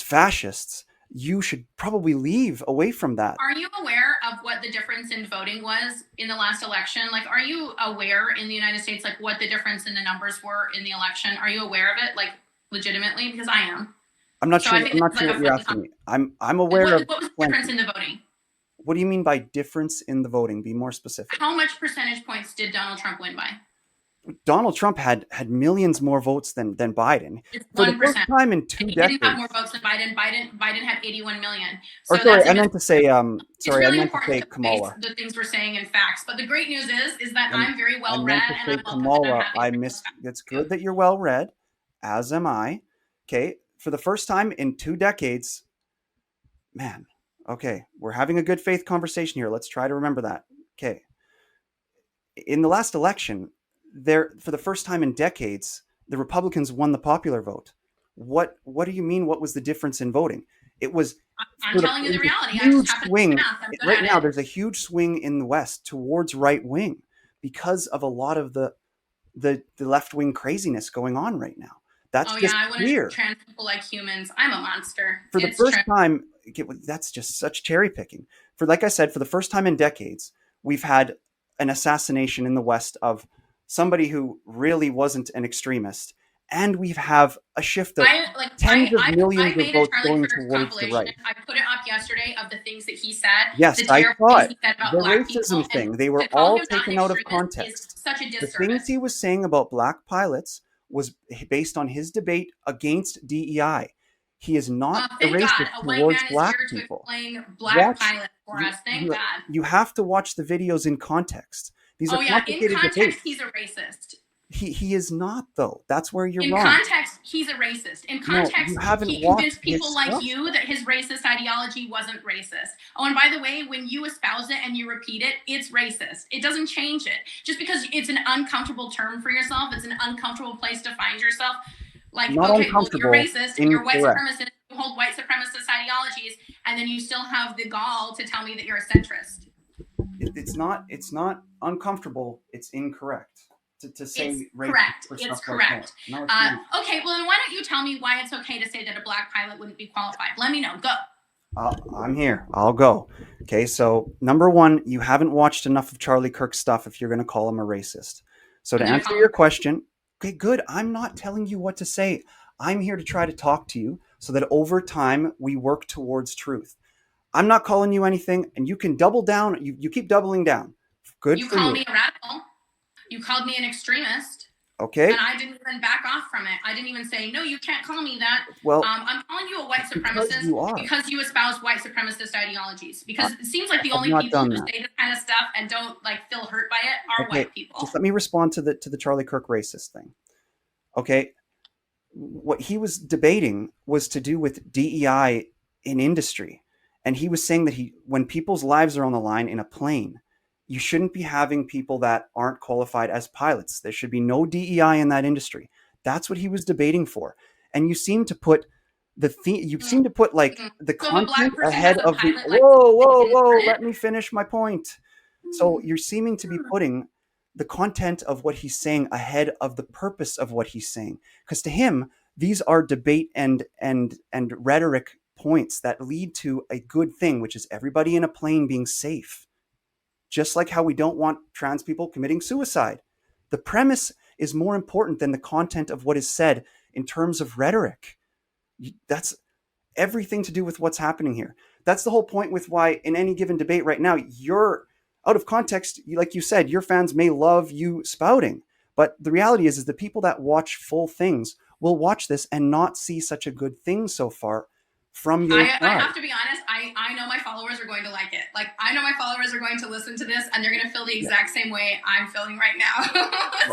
Speaker 1: fascists, you should probably leave away from that.
Speaker 3: Are you aware of what the difference in voting was in the last election? Like, are you aware in the United States, like what the difference in the numbers were in the election? Are you aware of it, like legitimately? Because I am.
Speaker 1: I'm not sure what you're asking me. I'm aware of.
Speaker 3: What was the difference in the voting?
Speaker 1: What do you mean by difference in the voting? Be more specific.
Speaker 3: How much percentage points did Donald Trump win by?
Speaker 1: Donald Trump had millions more votes than Biden.
Speaker 3: It's 1%.
Speaker 1: For the first time in 2 decades. He
Speaker 3: didn't have more votes than Biden. Biden had 81 million.
Speaker 1: So I meant to say Kamala.
Speaker 3: The things we're saying in facts, but the great news is that I'm very well read.
Speaker 1: I meant to say Kamala. It's good that you're well read, as am I. Okay, for the first time in 2 decades, man. Okay, we're having a good faith conversation here. Let's try to remember that. Okay, in the last election, for the first time in decades, the Republicans won the popular vote. What do you mean? What was the difference in voting? It was.
Speaker 3: I'm telling you the reality.
Speaker 1: Huge swing right now. There's a huge swing in the West towards right wing because of a lot of the left wing craziness going on right now. That's just
Speaker 3: I want to trans people like humans. I'm a monster.
Speaker 1: For the first time, that's just such cherry picking. Like I said, for the first time in decades, we've had an assassination in the West of somebody who really wasn't an extremist. And we have a shift of tens of millions of votes going towards the right.
Speaker 3: I put it up yesterday of the things that he said.
Speaker 1: Yes, I saw it. The racism thing, they were all taken out of context.
Speaker 3: Such a disservice.
Speaker 1: The things he was saying about black pilots was based on his debate against DEI. He is not a racist towards black people. You have to watch the videos in context. These are complicated debates.
Speaker 3: In context, he's a racist.
Speaker 1: He is not, though. That's where you're wrong.
Speaker 3: In context, he's a racist. In context, he convinced people like you that his racist ideology wasn't racist. Oh, and by the way, when you espouse it and you repeat it, it's racist. It doesn't change it. Just because it's an uncomfortable term for yourself, it's an uncomfortable place to find yourself. Like,
Speaker 1: not
Speaker 3: okay, well, you're racist,
Speaker 1: incorrect.
Speaker 3: and you're white supremacist, you hold white supremacist ideologies, and then you still have the gall to tell me that you're a centrist.
Speaker 1: It's not uncomfortable. It's incorrect. to say
Speaker 3: It's
Speaker 1: racist
Speaker 3: correct.
Speaker 1: or
Speaker 3: It's
Speaker 1: stuff
Speaker 3: correct.
Speaker 1: like that. No, it's not.
Speaker 3: Okay, well then why don't you tell me why it's okay to say that a black pilot wouldn't be qualified? Let me know. Go.
Speaker 1: I'm here. I'll go. Okay, so number one, you haven't watched enough of Charlie Kirk's stuff if you're going to call him a racist. So to answer your question, okay, good. I'm not telling you what to say. I'm here to try to talk to you so that over time we work towards truth. I'm not calling you anything, and you can double down. You keep doubling down. Good
Speaker 3: You
Speaker 1: for
Speaker 3: called
Speaker 1: you.
Speaker 3: me a radical. You called me an extremist.
Speaker 1: Okay.
Speaker 3: And I didn't even back off from it. I didn't even say, no, you can't call me that.
Speaker 1: Well,
Speaker 3: I'm calling you a white supremacist because you espouse white supremacist ideologies. Because it seems like the only people who say this kind of stuff and don't like feel hurt by it are white people.
Speaker 1: Just let me respond to the Charlie Kirk racist thing. Okay. What he was debating was to do with DEI in industry. And he was saying that when people's lives are on the line in a plane, you shouldn't be having people that aren't qualified as pilots. There should be no DEI in that industry. That's what he was debating for. And you seem to put the content ahead of the whoa, let me finish my point. So you're seeming to be putting the content of what he's saying ahead of the purpose of what he's saying. Because to him, these are debate and rhetoric points that lead to a good thing, which is everybody in a plane being safe. Just like how we don't want trans people committing suicide. The premise is more important than the content of what is said in terms of rhetoric. That's everything to do with what's happening here. That's the whole point with why in any given debate right now, you're out of context. Like you said, your fans may love you spouting. But the reality is the people that watch full things will watch this and not see such a good thing so far from your side.
Speaker 3: I have to be honest, I know my followers are going to like it. Like, I know my followers are going to listen to this and they're going to feel the exact same way I'm feeling right now.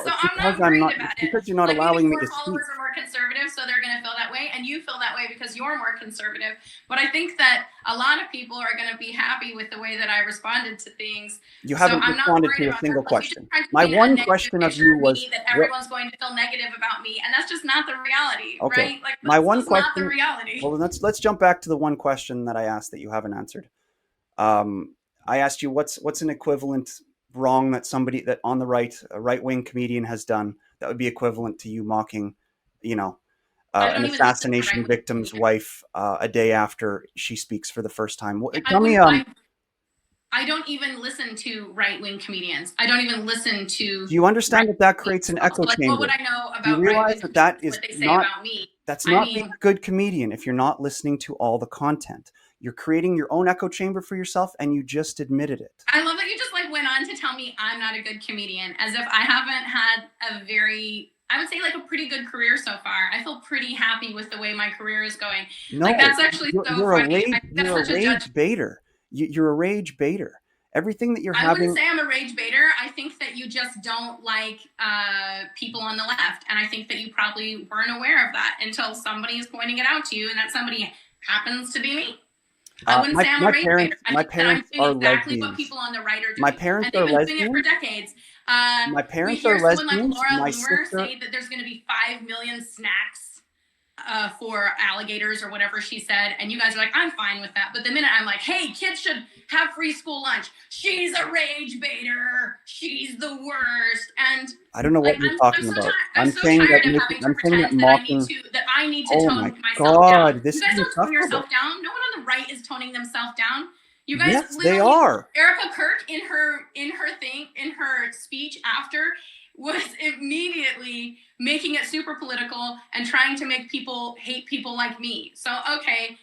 Speaker 3: So I'm not worried about it.
Speaker 1: Because you're not allowing me to speak.
Speaker 3: Followers are more conservative, so they're going to feel that way, and you feel that way because you're more conservative. But I think that a lot of people are going to be happy with the way that I responded to things.
Speaker 1: You haven't responded to a single question. My one question of you was
Speaker 3: that everyone's going to feel negative about me, and that's just not the reality,
Speaker 1: okay.
Speaker 3: right? Like,
Speaker 1: my one question.
Speaker 3: Not the reality.
Speaker 1: Well, let's jump back to the one question that I asked that you haven't answered. I asked you what's an equivalent wrong that somebody that on the right, a right-wing comedian has done that would be equivalent to you mocking, an assassination victim's wife a day after she speaks for the first time. Tell me.
Speaker 3: I don't even listen to right-wing comedians. I don't even listen to.
Speaker 1: Do you understand that creates an echo chamber?
Speaker 3: What would I know about?
Speaker 1: Do you realize that is
Speaker 3: what they say about me?
Speaker 1: That's not being a good comedian if you're not listening to all the content. You're creating your own echo chamber for yourself, and you just admitted it.
Speaker 3: I love that you just went on to tell me I'm not a good comedian, as if I haven't had I would say a pretty good career so far. I feel pretty happy with the way my career is going.
Speaker 1: No,
Speaker 3: that's actually so funny.
Speaker 1: You're a rage baiter. You're a rage baiter. Everything that you're having.
Speaker 3: I wouldn't say I'm a rage baiter. I think that you just don't like people on the left. And I think that you probably weren't aware of that until somebody is pointing it out to you, and that somebody happens to be me. I wouldn't say I'm a rage baiter.
Speaker 1: My parents are
Speaker 3: exactly
Speaker 1: lesbians.
Speaker 3: What people on the right are doing.
Speaker 1: My parents are lesbians. Doing it
Speaker 3: for decades.
Speaker 1: My parents are lesbians.
Speaker 3: Someone like Laura
Speaker 1: my
Speaker 3: Loomer
Speaker 1: sister
Speaker 3: say that there's going to be 5 million snacks for alligators or whatever she said, and you guys are like, I'm fine with that. But the minute I'm like, hey, kids should have free school lunch, she's a rage baiter. She's the worst. And
Speaker 1: I don't know what you're talking about. I'm saying that
Speaker 3: I need to
Speaker 1: oh
Speaker 3: tone
Speaker 1: my
Speaker 3: myself
Speaker 1: God,
Speaker 3: down.
Speaker 1: This
Speaker 3: You guys
Speaker 1: is
Speaker 3: don't tone yourself down. No one on the right is toning themselves down. You guys,
Speaker 1: yes, they are.
Speaker 3: Erica Kirk in her speech after was immediately making it super political and trying to make people hate people like me. So, okay,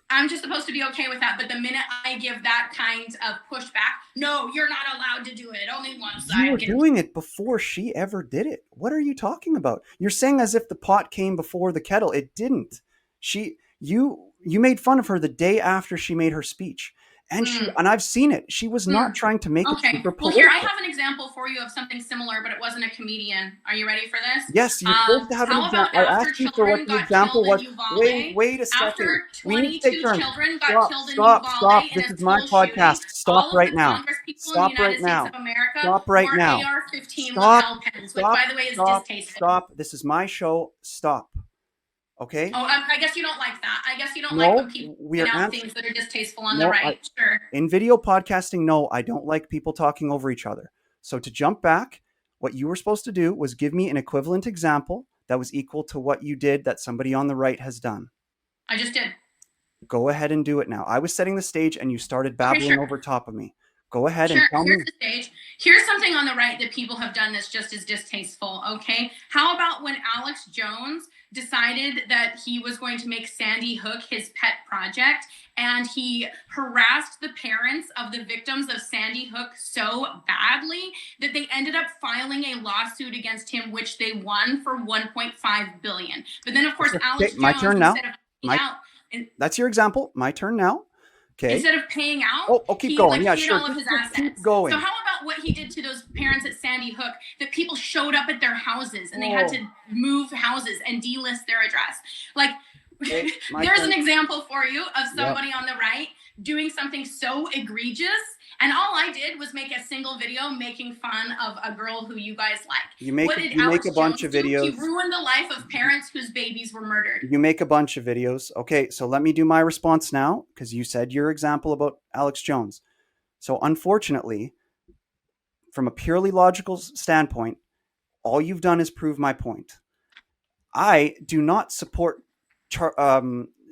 Speaker 3: I'm just supposed to be okay with that. But the minute I give that kind of pushback, no, you're not allowed to do it. Only one side.
Speaker 1: You were doing it before she ever did it. What are you talking about? You're saying as if the pot came before the kettle. It didn't. You made fun of her the day after she made her speech. And and I've seen it. She was not trying to make it super political.
Speaker 3: Well, here, I have an example for you of something similar, but it wasn't a comedian. Are you ready for this?
Speaker 1: Yes, you're supposed to have an example. I asked you for what the example was. Wait a second. We need to take turns. Stop. This is my podcast. Stop right now. Stop right now. Stop right now. Stop. This is my show. Stop. Okay.
Speaker 3: Oh, I guess you don't like that. I guess you don't like when people point out things that are distasteful on the right. Sure.
Speaker 1: In video podcasting, no, I don't like people talking over each other. So to jump back, What you were supposed to do was give me an equivalent example that was equal to what you did that somebody on the right has done.
Speaker 3: I just did.
Speaker 1: Go ahead and do it now. I was setting the stage and you started babbling over top of me. Go ahead and tell me.
Speaker 3: Here's the stage. Here's something on the right that people have done that's just as distasteful, okay? How about when Alex Jones decided that he was going to make Sandy Hook his pet project, and he harassed the parents of the victims of Sandy Hook so badly that they ended up filing a lawsuit against him, which they won for $1.5 billion. But then, of course, Alex Jones,
Speaker 1: my turn now.
Speaker 3: That's
Speaker 1: your example. My turn now. Okay.
Speaker 3: Instead of paying out,
Speaker 1: keep going.
Speaker 3: He hid all of his assets.
Speaker 1: Keep going.
Speaker 3: So how about what he did to those parents at Sandy Hook, that people showed up at their houses and they had to move houses and delist their address? Like, there's an example for you of somebody on the right doing something so egregious. And all I did was make a single video making fun of a girl who you guys like.
Speaker 1: You make a bunch of videos.
Speaker 3: He ruined the life of parents whose babies were murdered.
Speaker 1: You make a bunch of videos. Okay, so let me do my response now, because you said your example about Alex Jones. So unfortunately, from a purely logical standpoint, all you've done is prove my point. I do not support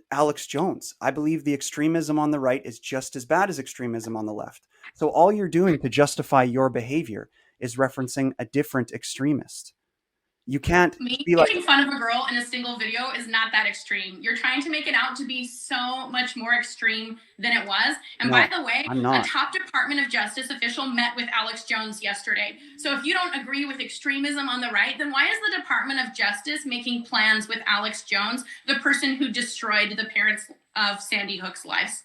Speaker 1: Alex Jones. I believe the extremism on the right is just as bad as extremism on the left. So all you're doing to justify your behavior is referencing a different extremist. You can't be like,
Speaker 3: making fun of a girl in a single video is not that extreme. You're trying to make it out to be so much more extreme than it was. And by the way, a top Department of Justice official met with Alex Jones yesterday. So if you don't agree with extremism on the right, then why is the Department of Justice making plans with Alex Jones, the person who destroyed the parents of Sandy Hook's lives?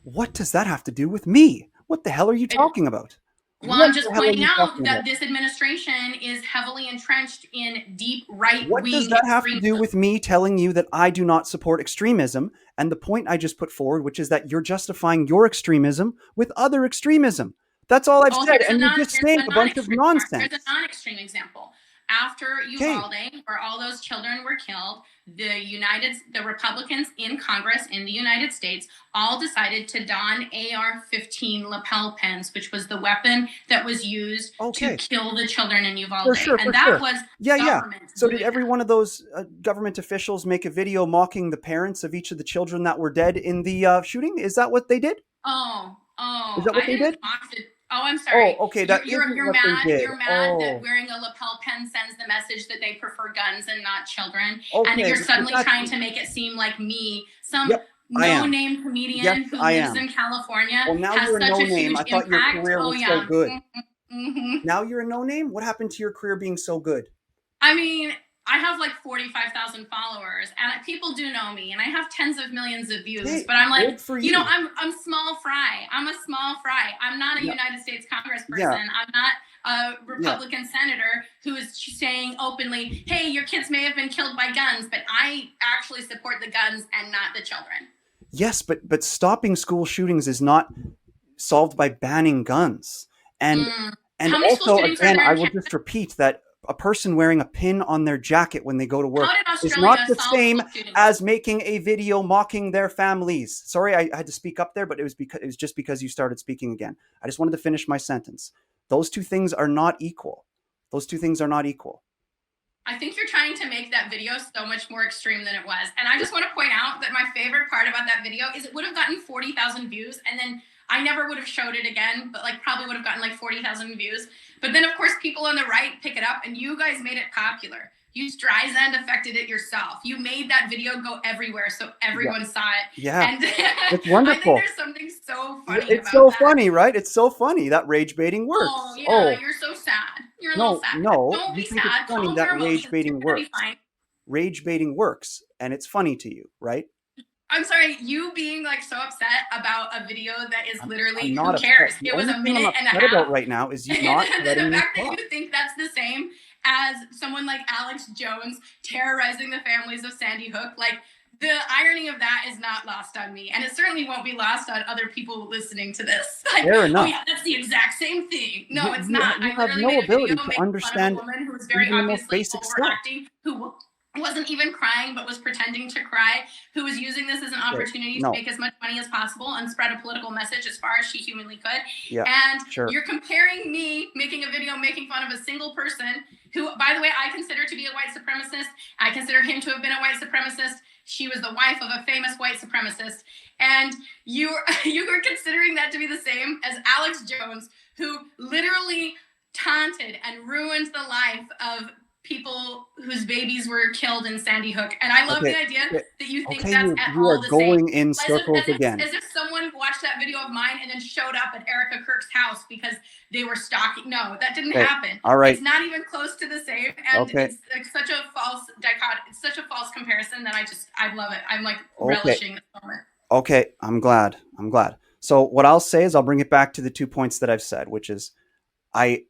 Speaker 1: What does that have to do with me? What the hell are you talking about?
Speaker 3: Well, I'm just pointing out that this administration is heavily entrenched in deep right-wing.
Speaker 1: What does that have to do with me telling you that I do not support extremism? And the point I just put forward, which is that you're justifying your extremism with other extremism. That's all I've said. And you're just saying a bunch of nonsense.
Speaker 3: Here's a non-extreme example. After Uvalde, where all those children were killed, the Republicans in Congress in the United States all decided to don AR-15 lapel pens, which was the weapon that was used to kill the children in Uvalde. That was government.
Speaker 1: So did every one of those government officials make a video mocking the parents of each of the children that were dead in the shooting? Is that what they did? Is that what they did?
Speaker 3: Oh, I'm sorry.
Speaker 1: Oh, okay.
Speaker 3: You're mad. You're mad that wearing a lapel pen sends the message that they prefer guns and not children, and you're suddenly trying to make it seem like me, some no-name comedian who lives in California, has such a huge impact.
Speaker 1: I thought your career was so good. Now you're a no-name? What happened to your career being so good?
Speaker 3: I mean, I have like 45,000 followers, and people do know me, and I have tens of millions of views. But I'm like, I'm small fry. I'm a small fry. I'm not a United States Congressperson. I'm not a Republican senator who is saying openly, "Hey, your kids may have been killed by guns, but I actually support the guns and not the children."
Speaker 1: Yes, but stopping school shootings is not solved by banning guns. And also, again, I will just repeat that a person wearing a pin on their jacket when they go to work is not the same as making a video mocking their families. Sorry, I had to speak up there, but it was just because you started speaking again. I just wanted to finish my sentence. Those two things are not equal. Those two things are not equal.
Speaker 3: I think you're trying to make that video so much more extreme than it was. And I just want to point out that my favorite part about that video is it would have gotten 40,000 views, and then I never would have showed it again, but probably would have gotten 40,000 views. But then, of course, people on the right pick it up, and you guys made it popular. You Streisand affected it yourself. You made that video go everywhere, so everyone saw it.
Speaker 1: Yeah,
Speaker 3: and
Speaker 1: it's wonderful.
Speaker 3: I think there's something so funny about
Speaker 1: It's so funny, right? It's so funny. That rage baiting works.
Speaker 3: Oh, yeah, you're so sad. You're a little sad.
Speaker 1: No,
Speaker 3: don't be sad.
Speaker 1: It's funny that rage baiting works. Rage baiting works, and it's funny to you, right?
Speaker 3: I'm sorry, you being so upset about a video that is literally who cares? It was a minute and a half.
Speaker 1: About right now is you not letting
Speaker 3: the fact
Speaker 1: me
Speaker 3: that you think that's the same as someone like Alex Jones terrorizing the families of Sandy Hook. The irony of that is not lost on me, and it certainly won't be lost on other people listening to this.
Speaker 1: Fair enough.
Speaker 3: Oh yeah, that's the exact same thing. No, it's not.
Speaker 1: You have no ability to understand
Speaker 3: a woman who is very obviously overacting, who wasn't even crying but was pretending to cry, who was using this as an opportunity to make as much money as possible and spread a political message as far as she humanly could.
Speaker 1: Yeah,
Speaker 3: and
Speaker 1: sure.
Speaker 3: You're comparing me making a video making fun of a single person who, by the way, I consider to be a white supremacist. I consider him to have been a white supremacist. She was the wife of a famous white supremacist. And you were considering that to be the same as Alex Jones, who literally taunted and ruined the life of people whose babies were killed in Sandy Hook. And I love the idea that you think that's at all the same.
Speaker 1: You are going in circles again.
Speaker 3: As if someone watched that video of mine and then showed up at Erica Kirk's house because they were stalking. No, that didn't happen.
Speaker 1: All right.
Speaker 3: It's not even close to the same. And it's like such a false dichotomy. It's such a false comparison that I love it. I'm like relishing this moment.
Speaker 1: Okay, I'm glad. So what I'll say is I'll bring it back to the 2 points that I've said, which is I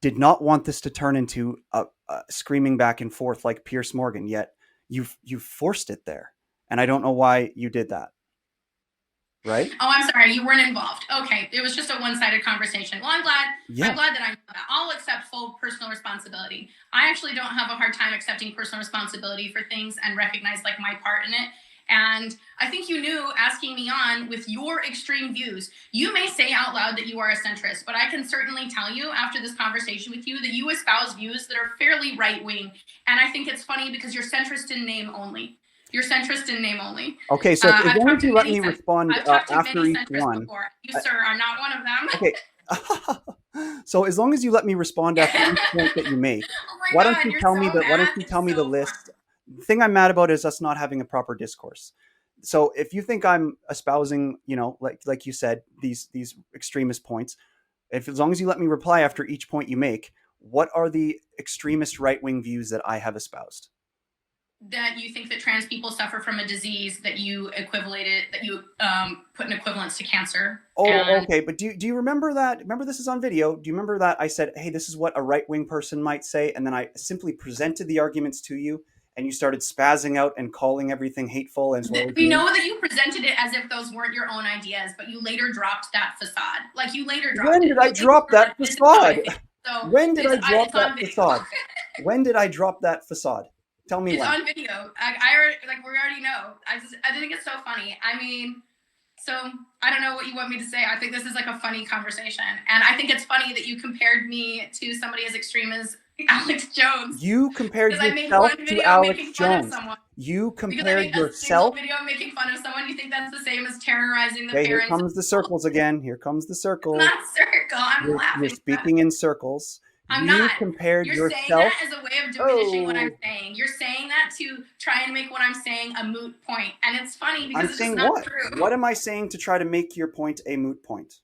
Speaker 1: did not want this to turn into a screaming back and forth like Pierce Morgan, yet you've forced it there. And I don't know why you did that. Right?
Speaker 3: Oh, I'm sorry. You weren't involved. Okay. It was just a one-sided conversation. Well, I'm glad that I know that. I'll accept full personal responsibility. I actually don't have a hard time accepting personal responsibility for things and recognize like my part in it. And I think you knew, asking me on with your extreme views, you may say out loud that you are a centrist, but I can certainly tell you after this conversation with you that you espouse views that are fairly right-wing. And I think it's funny because you're centrist in name only. You're centrist in name only.
Speaker 1: Okay, so as long as you let me respond after each one.
Speaker 3: Before. You, sir, are not one of them.
Speaker 1: Okay. So as long as you let me respond after each point that you make, why don't you tell me the list? The thing I'm mad about is us not having a proper discourse. So if you think I'm espousing, like you said, these extremist points, as long as you let me reply after each point you make, what are the extremist right-wing views that I have espoused?
Speaker 3: That you think that trans people suffer from a disease that you put in equivalence to cancer.
Speaker 1: Okay. But do you remember that? Remember, this is on video. Do you remember that I said, hey, this is what a right-wing person might say? And then I simply presented the arguments to you. And you started spazzing out and calling everything hateful as well.
Speaker 3: We know that you presented it as if those weren't your own ideas, but you later dropped that facade. Like you later dropped it.
Speaker 1: When did I drop that facade? When did I drop that facade? When did I drop that facade? Tell me when.
Speaker 3: It's on video. We already know. I think it's so funny. I mean, so I don't know what you want me to say. I think this is like a funny conversation. And I think it's funny that you compared me to somebody as extreme as Alex Jones.
Speaker 1: You compared yourself to Alex Jones. You compared yourself.
Speaker 3: Video making fun of someone. You think that's the same as terrorizing the parents?
Speaker 1: Here comes the circles again. Here comes the circle.
Speaker 3: Not circle. I'm laughing.
Speaker 1: You're speaking in circles.
Speaker 3: I'm not.
Speaker 1: Compared
Speaker 3: You're
Speaker 1: yourself.
Speaker 3: saying that as a way of diminishing what I'm saying. You're saying that to try and make what I'm saying a moot point, and it's funny because it's just not true.
Speaker 1: What am I saying to try to make your point a moot point?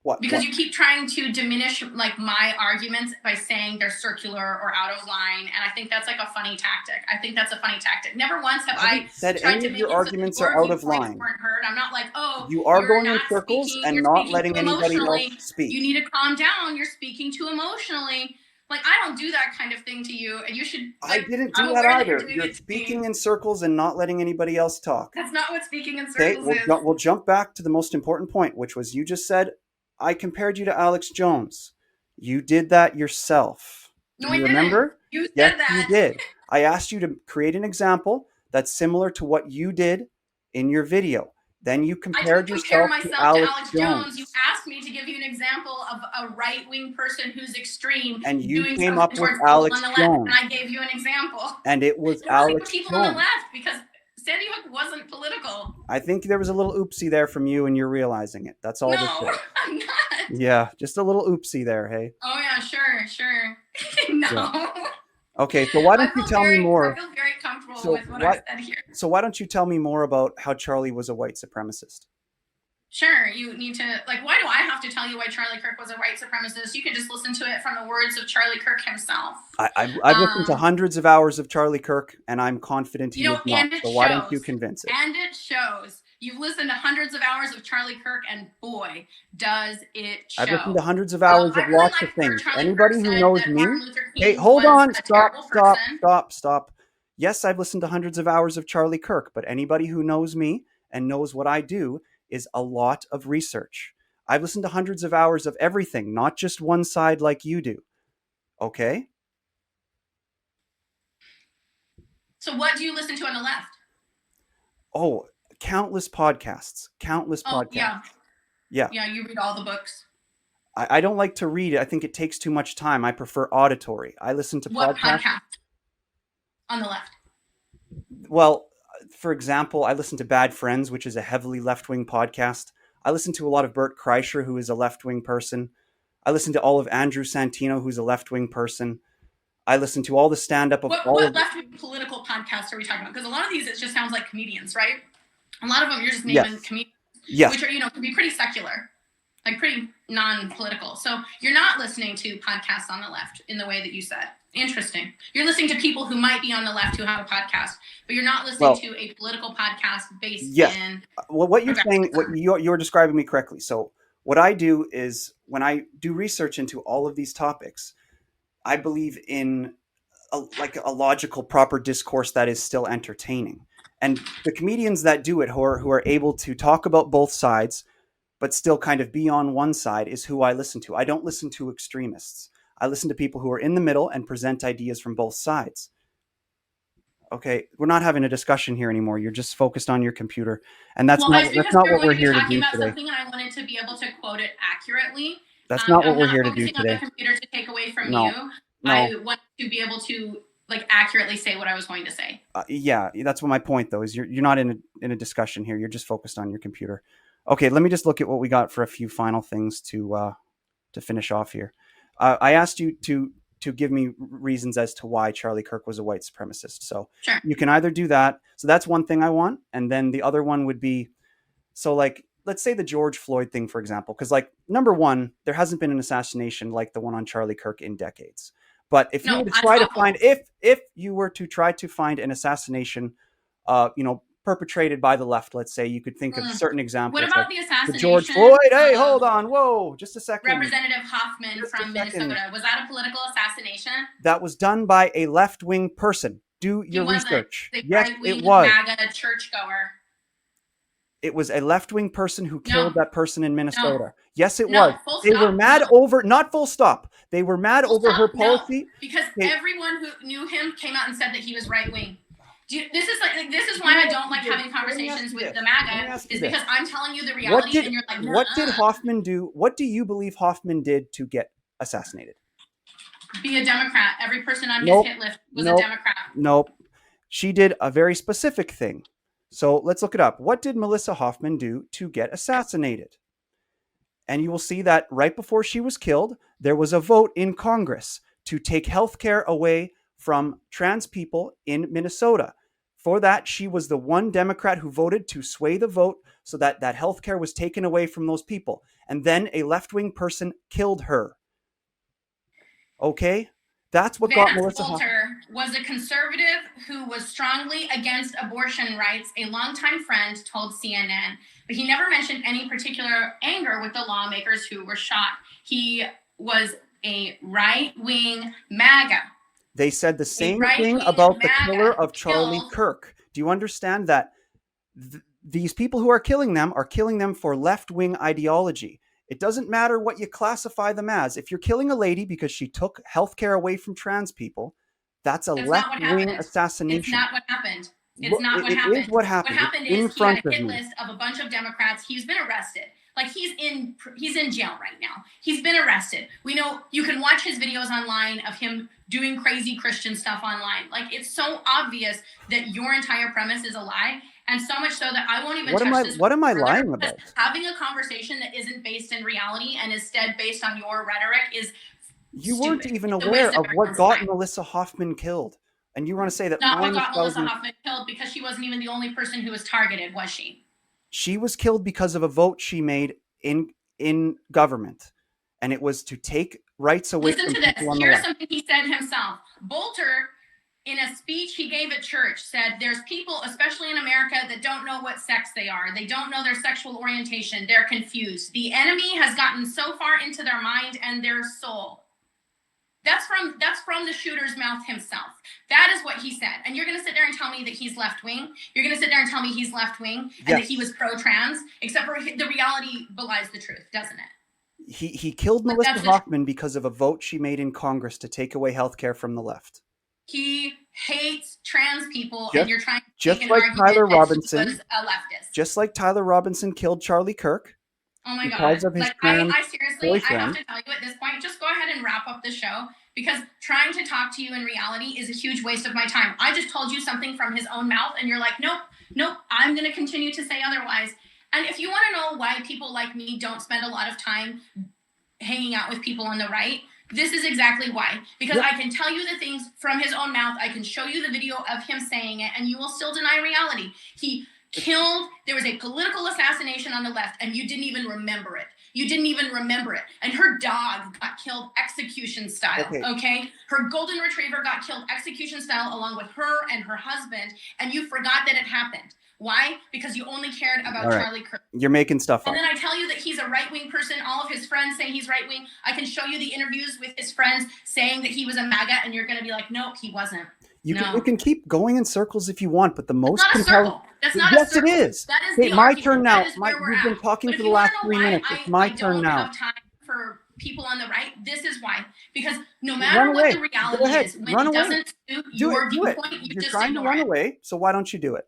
Speaker 1: What?
Speaker 3: Because you keep trying to diminish like my arguments by saying they're circular or out of line, and I think that's like a funny tactic. Never once have I
Speaker 1: said
Speaker 3: tried
Speaker 1: any
Speaker 3: to
Speaker 1: of
Speaker 3: make
Speaker 1: your arguments are out of line.
Speaker 3: Weren't heard. I'm not like, oh,
Speaker 1: you are going in circles and not letting anybody else speak.
Speaker 3: You need to calm down. You're speaking too emotionally. Like, I don't do that kind of thing to you, and you should. Like,
Speaker 1: I didn't do that either. You're speaking in circles and not letting anybody else talk.
Speaker 3: That's not what speaking in circles is.
Speaker 1: We'll jump back to the most important point, which was you just said, I compared you to Alex Jones. You did that yourself.
Speaker 3: No, I didn't.
Speaker 1: Remember?
Speaker 3: You said
Speaker 1: yes,
Speaker 3: that.
Speaker 1: You did. I asked you to create an example that's similar to what you did in your video. Then you compared yourself to Alex Jones.
Speaker 3: You asked me to give you an example of a right-wing person who's extreme.
Speaker 1: And you came up with Alex Jones.
Speaker 3: And I gave you an example.
Speaker 1: And it was Alex Jones.
Speaker 3: People on the left, because Sandy Hook wasn't political.
Speaker 1: I think there was a little oopsie there from you and you're realizing it. That's all.
Speaker 3: No, I'm not.
Speaker 1: Yeah, just a little oopsie there, hey?
Speaker 3: Oh, yeah, sure. No. Yeah.
Speaker 1: Okay, so why don't you tell me more?
Speaker 3: I feel very comfortable with what I said here.
Speaker 1: So why don't you tell me more about how Charlie was a white supremacist?
Speaker 3: Sure, you need to, why do I have to tell you why Charlie Kirk was a white supremacist? You can just listen to it from the words of Charlie Kirk himself.
Speaker 1: I've listened to hundreds of hours of Charlie Kirk, and I'm confident he is not. So why don't you convince it?
Speaker 3: And it shows. You've listened to hundreds of hours of Charlie Kirk, and boy, does it show.
Speaker 1: I've listened to hundreds of hours of lots of things. Anybody who knows me... Hey, hold on. Stop. Yes, I've listened to hundreds of hours of Charlie Kirk, but anybody who knows me and knows what I do is a lot of research. I've listened to hundreds of hours of everything, not just one side like you do. Okay?
Speaker 3: So what do you listen to on the left?
Speaker 1: Oh, countless podcasts.
Speaker 3: Oh, yeah.
Speaker 1: Yeah.
Speaker 3: Yeah, you read all the books.
Speaker 1: I don't like to read it. I think it takes too much time. I prefer auditory. I listen to
Speaker 3: What
Speaker 1: podcasts.
Speaker 3: podcast on the left?
Speaker 1: Well, for example, I listen to Bad Friends, which is a heavily left-wing podcast. I listen to a lot of Bert Kreischer, who is a left-wing person. I listen to all of Andrew Santino, who's a left-wing person. I listen to all the stand-up of all
Speaker 3: What
Speaker 1: of
Speaker 3: left-wing political podcasts are we talking about? Because a lot of these, it just sounds like comedians, right? A lot of them, you're just naming comedians, which are, can be pretty secular, like pretty non-political. So you're not listening to podcasts on the left in the way that you said. Interesting. You're listening to people who might be on the left who have a podcast, but you're not listening to a political podcast based in.
Speaker 1: Well, what you're saying, what you're describing me correctly. So what I do is when I do research into all of these topics, I believe in a logical, proper discourse that is still entertaining. And the comedians that do it, who are able to talk about both sides, but still kind of be on one side, is who I listen to. I don't listen to extremists. I listen to people who are in the middle and present ideas from both sides. Okay, we're not having a discussion here anymore. You're just focused on your computer, and that's not what we're here to do today.
Speaker 3: Something and I wanted to be able to quote it accurately.
Speaker 1: That's not what we're here to do today.
Speaker 3: I'm not focusing on the computer to take away from you. I want to be able to accurately say what I was going to say.
Speaker 1: Yeah, that's what my point though is. You're not in a discussion here. You're just focused on your computer. Okay, let me just look at what we got for a few final things to finish off here. I asked you to give me reasons as to why Charlie Kirk was a white supremacist. So
Speaker 3: sure.
Speaker 1: You can either do that. So that's one thing I want. And then the other one would be, so let's say the George Floyd thing, for example, because number one, there hasn't been an assassination like the one on Charlie Kirk in decades. But if you were to try to find, if you were to try to find an assassination, perpetrated by the left, let's say, you could think of certain examples.
Speaker 3: What about the assassination?
Speaker 1: The George Floyd. Hey, hold on. Whoa, just a second.
Speaker 3: Representative Hoffman from Minnesota. Was that a political assassination?
Speaker 1: That was done by a left-wing person. Do your research.
Speaker 3: Yes, it was. MAGA churchgoer.
Speaker 1: It was a left-wing person who killed that person in Minnesota. Yes, it was. They were mad over, not full stop. They were mad over her policy.
Speaker 3: Because everyone who knew him came out and said that he was right-wing. This is why I don't like having conversations with the MAGA, is because I'm telling you the reality and you're like, no.
Speaker 1: What did Hoffman do? What do you believe Hoffman did to get assassinated?
Speaker 3: Be a Democrat. Every person on his hit list was a Democrat.
Speaker 1: Nope. She did a very specific thing. So let's look it up. What did Melissa Hoffman do to get assassinated? And you will see that right before she was killed, there was a vote in Congress to take health care away from trans people in Minnesota. For that, she was the one Democrat who voted to sway the vote so that that health care was taken away from those people. And then a left-wing person killed her. Okay? That's what got Melissa Hoffman.
Speaker 3: Was a conservative who was strongly against abortion rights, a longtime friend told CNN. But he never mentioned any particular anger with the lawmakers who were shot. He was a right-wing MAGA.
Speaker 1: They said the same thing about the killer of Charlie Kirk. Do you understand that these people who are killing them for left-wing ideology? It doesn't matter what you classify them as. If you're killing a lady because she took healthcare away from trans people, that's a left-wing assassination.
Speaker 3: It's not what happened. It's not what happened.
Speaker 1: It is what happened.
Speaker 3: What happened is he had a hit list of a bunch of Democrats. He's been arrested. He's in jail right now. He's been arrested. We know, you can watch his videos online of him doing crazy Christian stuff online. It's so obvious that your entire premise is a lie. And so much so that I won't even touch this.
Speaker 1: What am I lying about?
Speaker 3: Having a conversation that isn't based in reality and instead based on your rhetoric is
Speaker 1: You weren't even aware of what got Melissa Hoffman killed. And you want to say that...
Speaker 3: Not what got Melissa Hoffman killed, because she wasn't even the only person who was targeted, was she?
Speaker 1: She was killed because of a vote she made in government. And it was to take rights away from people on the left. Listen to this.
Speaker 3: Here's something he said himself. Bolter, in a speech he gave at church, said there's people, especially in America, that don't know what sex they are. They don't know their sexual orientation. They're confused. The enemy has gotten so far into their mind and their soul. That's from the shooter's mouth himself. That is what he said. And you're going to sit there and tell me that he's left-wing? You're going to sit there and tell me he's left-wing and that he was pro-trans? Except for the reality belies the truth, doesn't it?
Speaker 1: He killed Melissa Hoffman because of a vote she made in Congress to take away health care from the left.
Speaker 3: He hates trans people,
Speaker 1: Just-
Speaker 3: and you're trying to
Speaker 1: just
Speaker 3: make an
Speaker 1: like
Speaker 3: argument
Speaker 1: Tyler
Speaker 3: that he
Speaker 1: Robinson.
Speaker 3: was a leftist.
Speaker 1: Just like Tyler Robinson killed Charlie Kirk.
Speaker 3: Oh my
Speaker 1: because
Speaker 3: God.
Speaker 1: of his
Speaker 3: Like,
Speaker 1: trans
Speaker 3: I seriously, I have
Speaker 1: boyfriend.
Speaker 3: to tell you at this point, just go ahead and wrap up the show, because trying to talk to you in reality is a huge waste of my time. I just told you something from his own mouth, and you're like, nope, I'm going to continue to say otherwise. And if you want to know why people like me don't spend a lot of time hanging out with people on the right, this is exactly why. Because I can tell you the things from his own mouth. I can show you the video of him saying it, and you will still deny reality. He killed, there was a political assassination on the left, and you didn't even remember it. You didn't even remember it. And her dog got killed execution style, okay? Her golden retriever got killed execution style along with her and her husband, and you forgot that it happened. Why? Because you only cared about Charlie Kirk.
Speaker 1: You're making stuff up.
Speaker 3: And then I tell you that he's a right-wing person. All of his friends say he's right-wing. I can show you the interviews with his friends saying that he was a MAGA, and you're going to be like, nope, he wasn't.
Speaker 1: You can keep going in circles if you want, but the most
Speaker 3: compelling. That's not a circle.
Speaker 1: Yes, it is.
Speaker 3: That is
Speaker 1: my turn now. You've been talking
Speaker 3: for
Speaker 1: the last 3 minutes. It's my turn now.
Speaker 3: I don't have time for people on the right. This is why. Because no matter what the reality is, when it doesn't suit your viewpoint, you just
Speaker 1: trying to run away, so why don't you do it?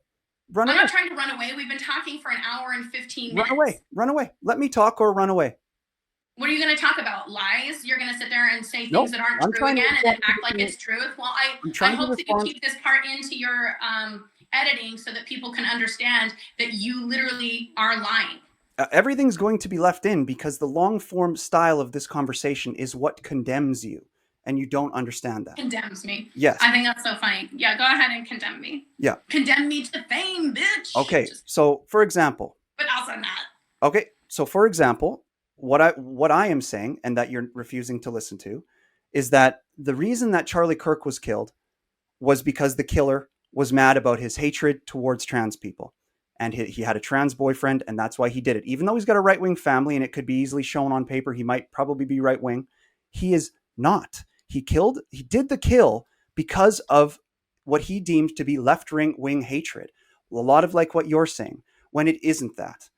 Speaker 3: I'm not trying to run away. We've been talking for an hour and 15 minutes.
Speaker 1: Run away. Let me talk or run away.
Speaker 3: What are you going to talk about? Lies? You're going to sit there and say things that aren't true again and then act like it's truth? Well, I hope that you keep this part into your editing so that people can understand that you literally are lying.
Speaker 1: Everything's going to be left in because the long form style of this conversation is what condemns you. And you don't understand that.
Speaker 3: Condemns me.
Speaker 1: Yes.
Speaker 3: I think that's so funny. Yeah, go ahead and condemn me.
Speaker 1: Yeah.
Speaker 3: Condemn me to fame, bitch.
Speaker 1: Okay, so for example.
Speaker 3: But also not.
Speaker 1: Okay, so for example, what I am saying, and that you're refusing to listen to, is that the reason that Charlie Kirk was killed was because the killer was mad about his hatred towards trans people. And he had a trans boyfriend, and that's why he did it. Even though he's got a right-wing family, and it could be easily shown on paper, he might probably be right-wing, he is not. He did the kill because of what he deemed to be left-wing hatred. A lot of like what you're saying, when it isn't that.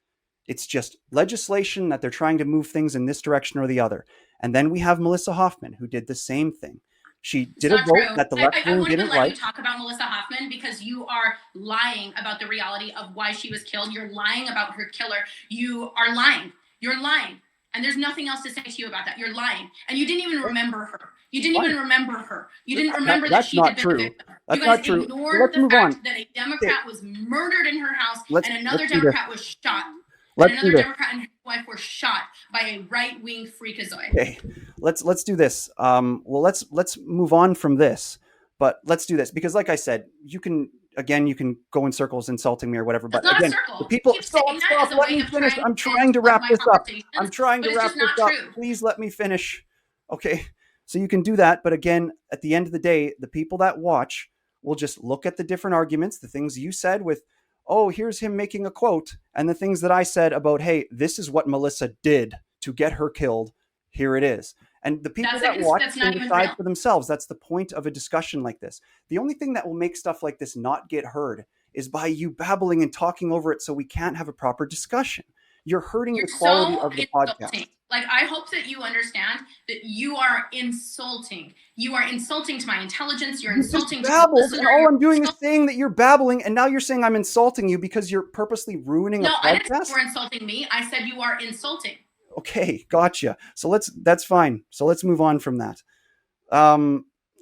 Speaker 1: It's just legislation that they're trying to move things in this direction or the other. And then we have Melissa Hoffman, who did the same thing. She did a vote that the left wing didn't like. I want to let you talk
Speaker 3: about Melissa Hoffman because you are lying about the reality of why she was killed. You're lying about her killer. You are lying. You're lying. And there's nothing else to say to you about that. You're lying. And you didn't even remember her. You didn't even remember her. You didn't remember that she had been a victim.
Speaker 1: That's not true.
Speaker 3: Ignored the fact that a Democrat was murdered in her house and another Democrat was shot. And another Democrat and his wife were shot by a right-wing freakazoid.
Speaker 1: Okay, let's do this. Well, let's move on from this, but let's do this because, like I said, you can go in circles insulting me or whatever. But again, the people stop. Let me finish. I'm trying to wrap this up. Please let me finish. Okay, so you can do that, but again, at the end of the day, the people that watch will just look at the different arguments, the things you said with, oh, here's him making a quote, and the things that I said about, hey, this is what Melissa did to get her killed. Here it is. And the people that watch can decide for themselves. That's the point of a discussion like this. The only thing that will make stuff like this not get heard is by you babbling and talking over it so we can't have a proper discussion. You're hurting the quality of the podcast.
Speaker 3: Like, I hope that you understand that you are insulting. You are insulting to my intelligence. You're insulting to the listener.
Speaker 1: And all I'm doing is saying that you're babbling, and now you're saying I'm insulting you because you're purposely ruining a podcast?
Speaker 3: No, I didn't say you were insulting me. I said you are insulting.
Speaker 1: Okay, gotcha. So that's fine. So let's move on from that.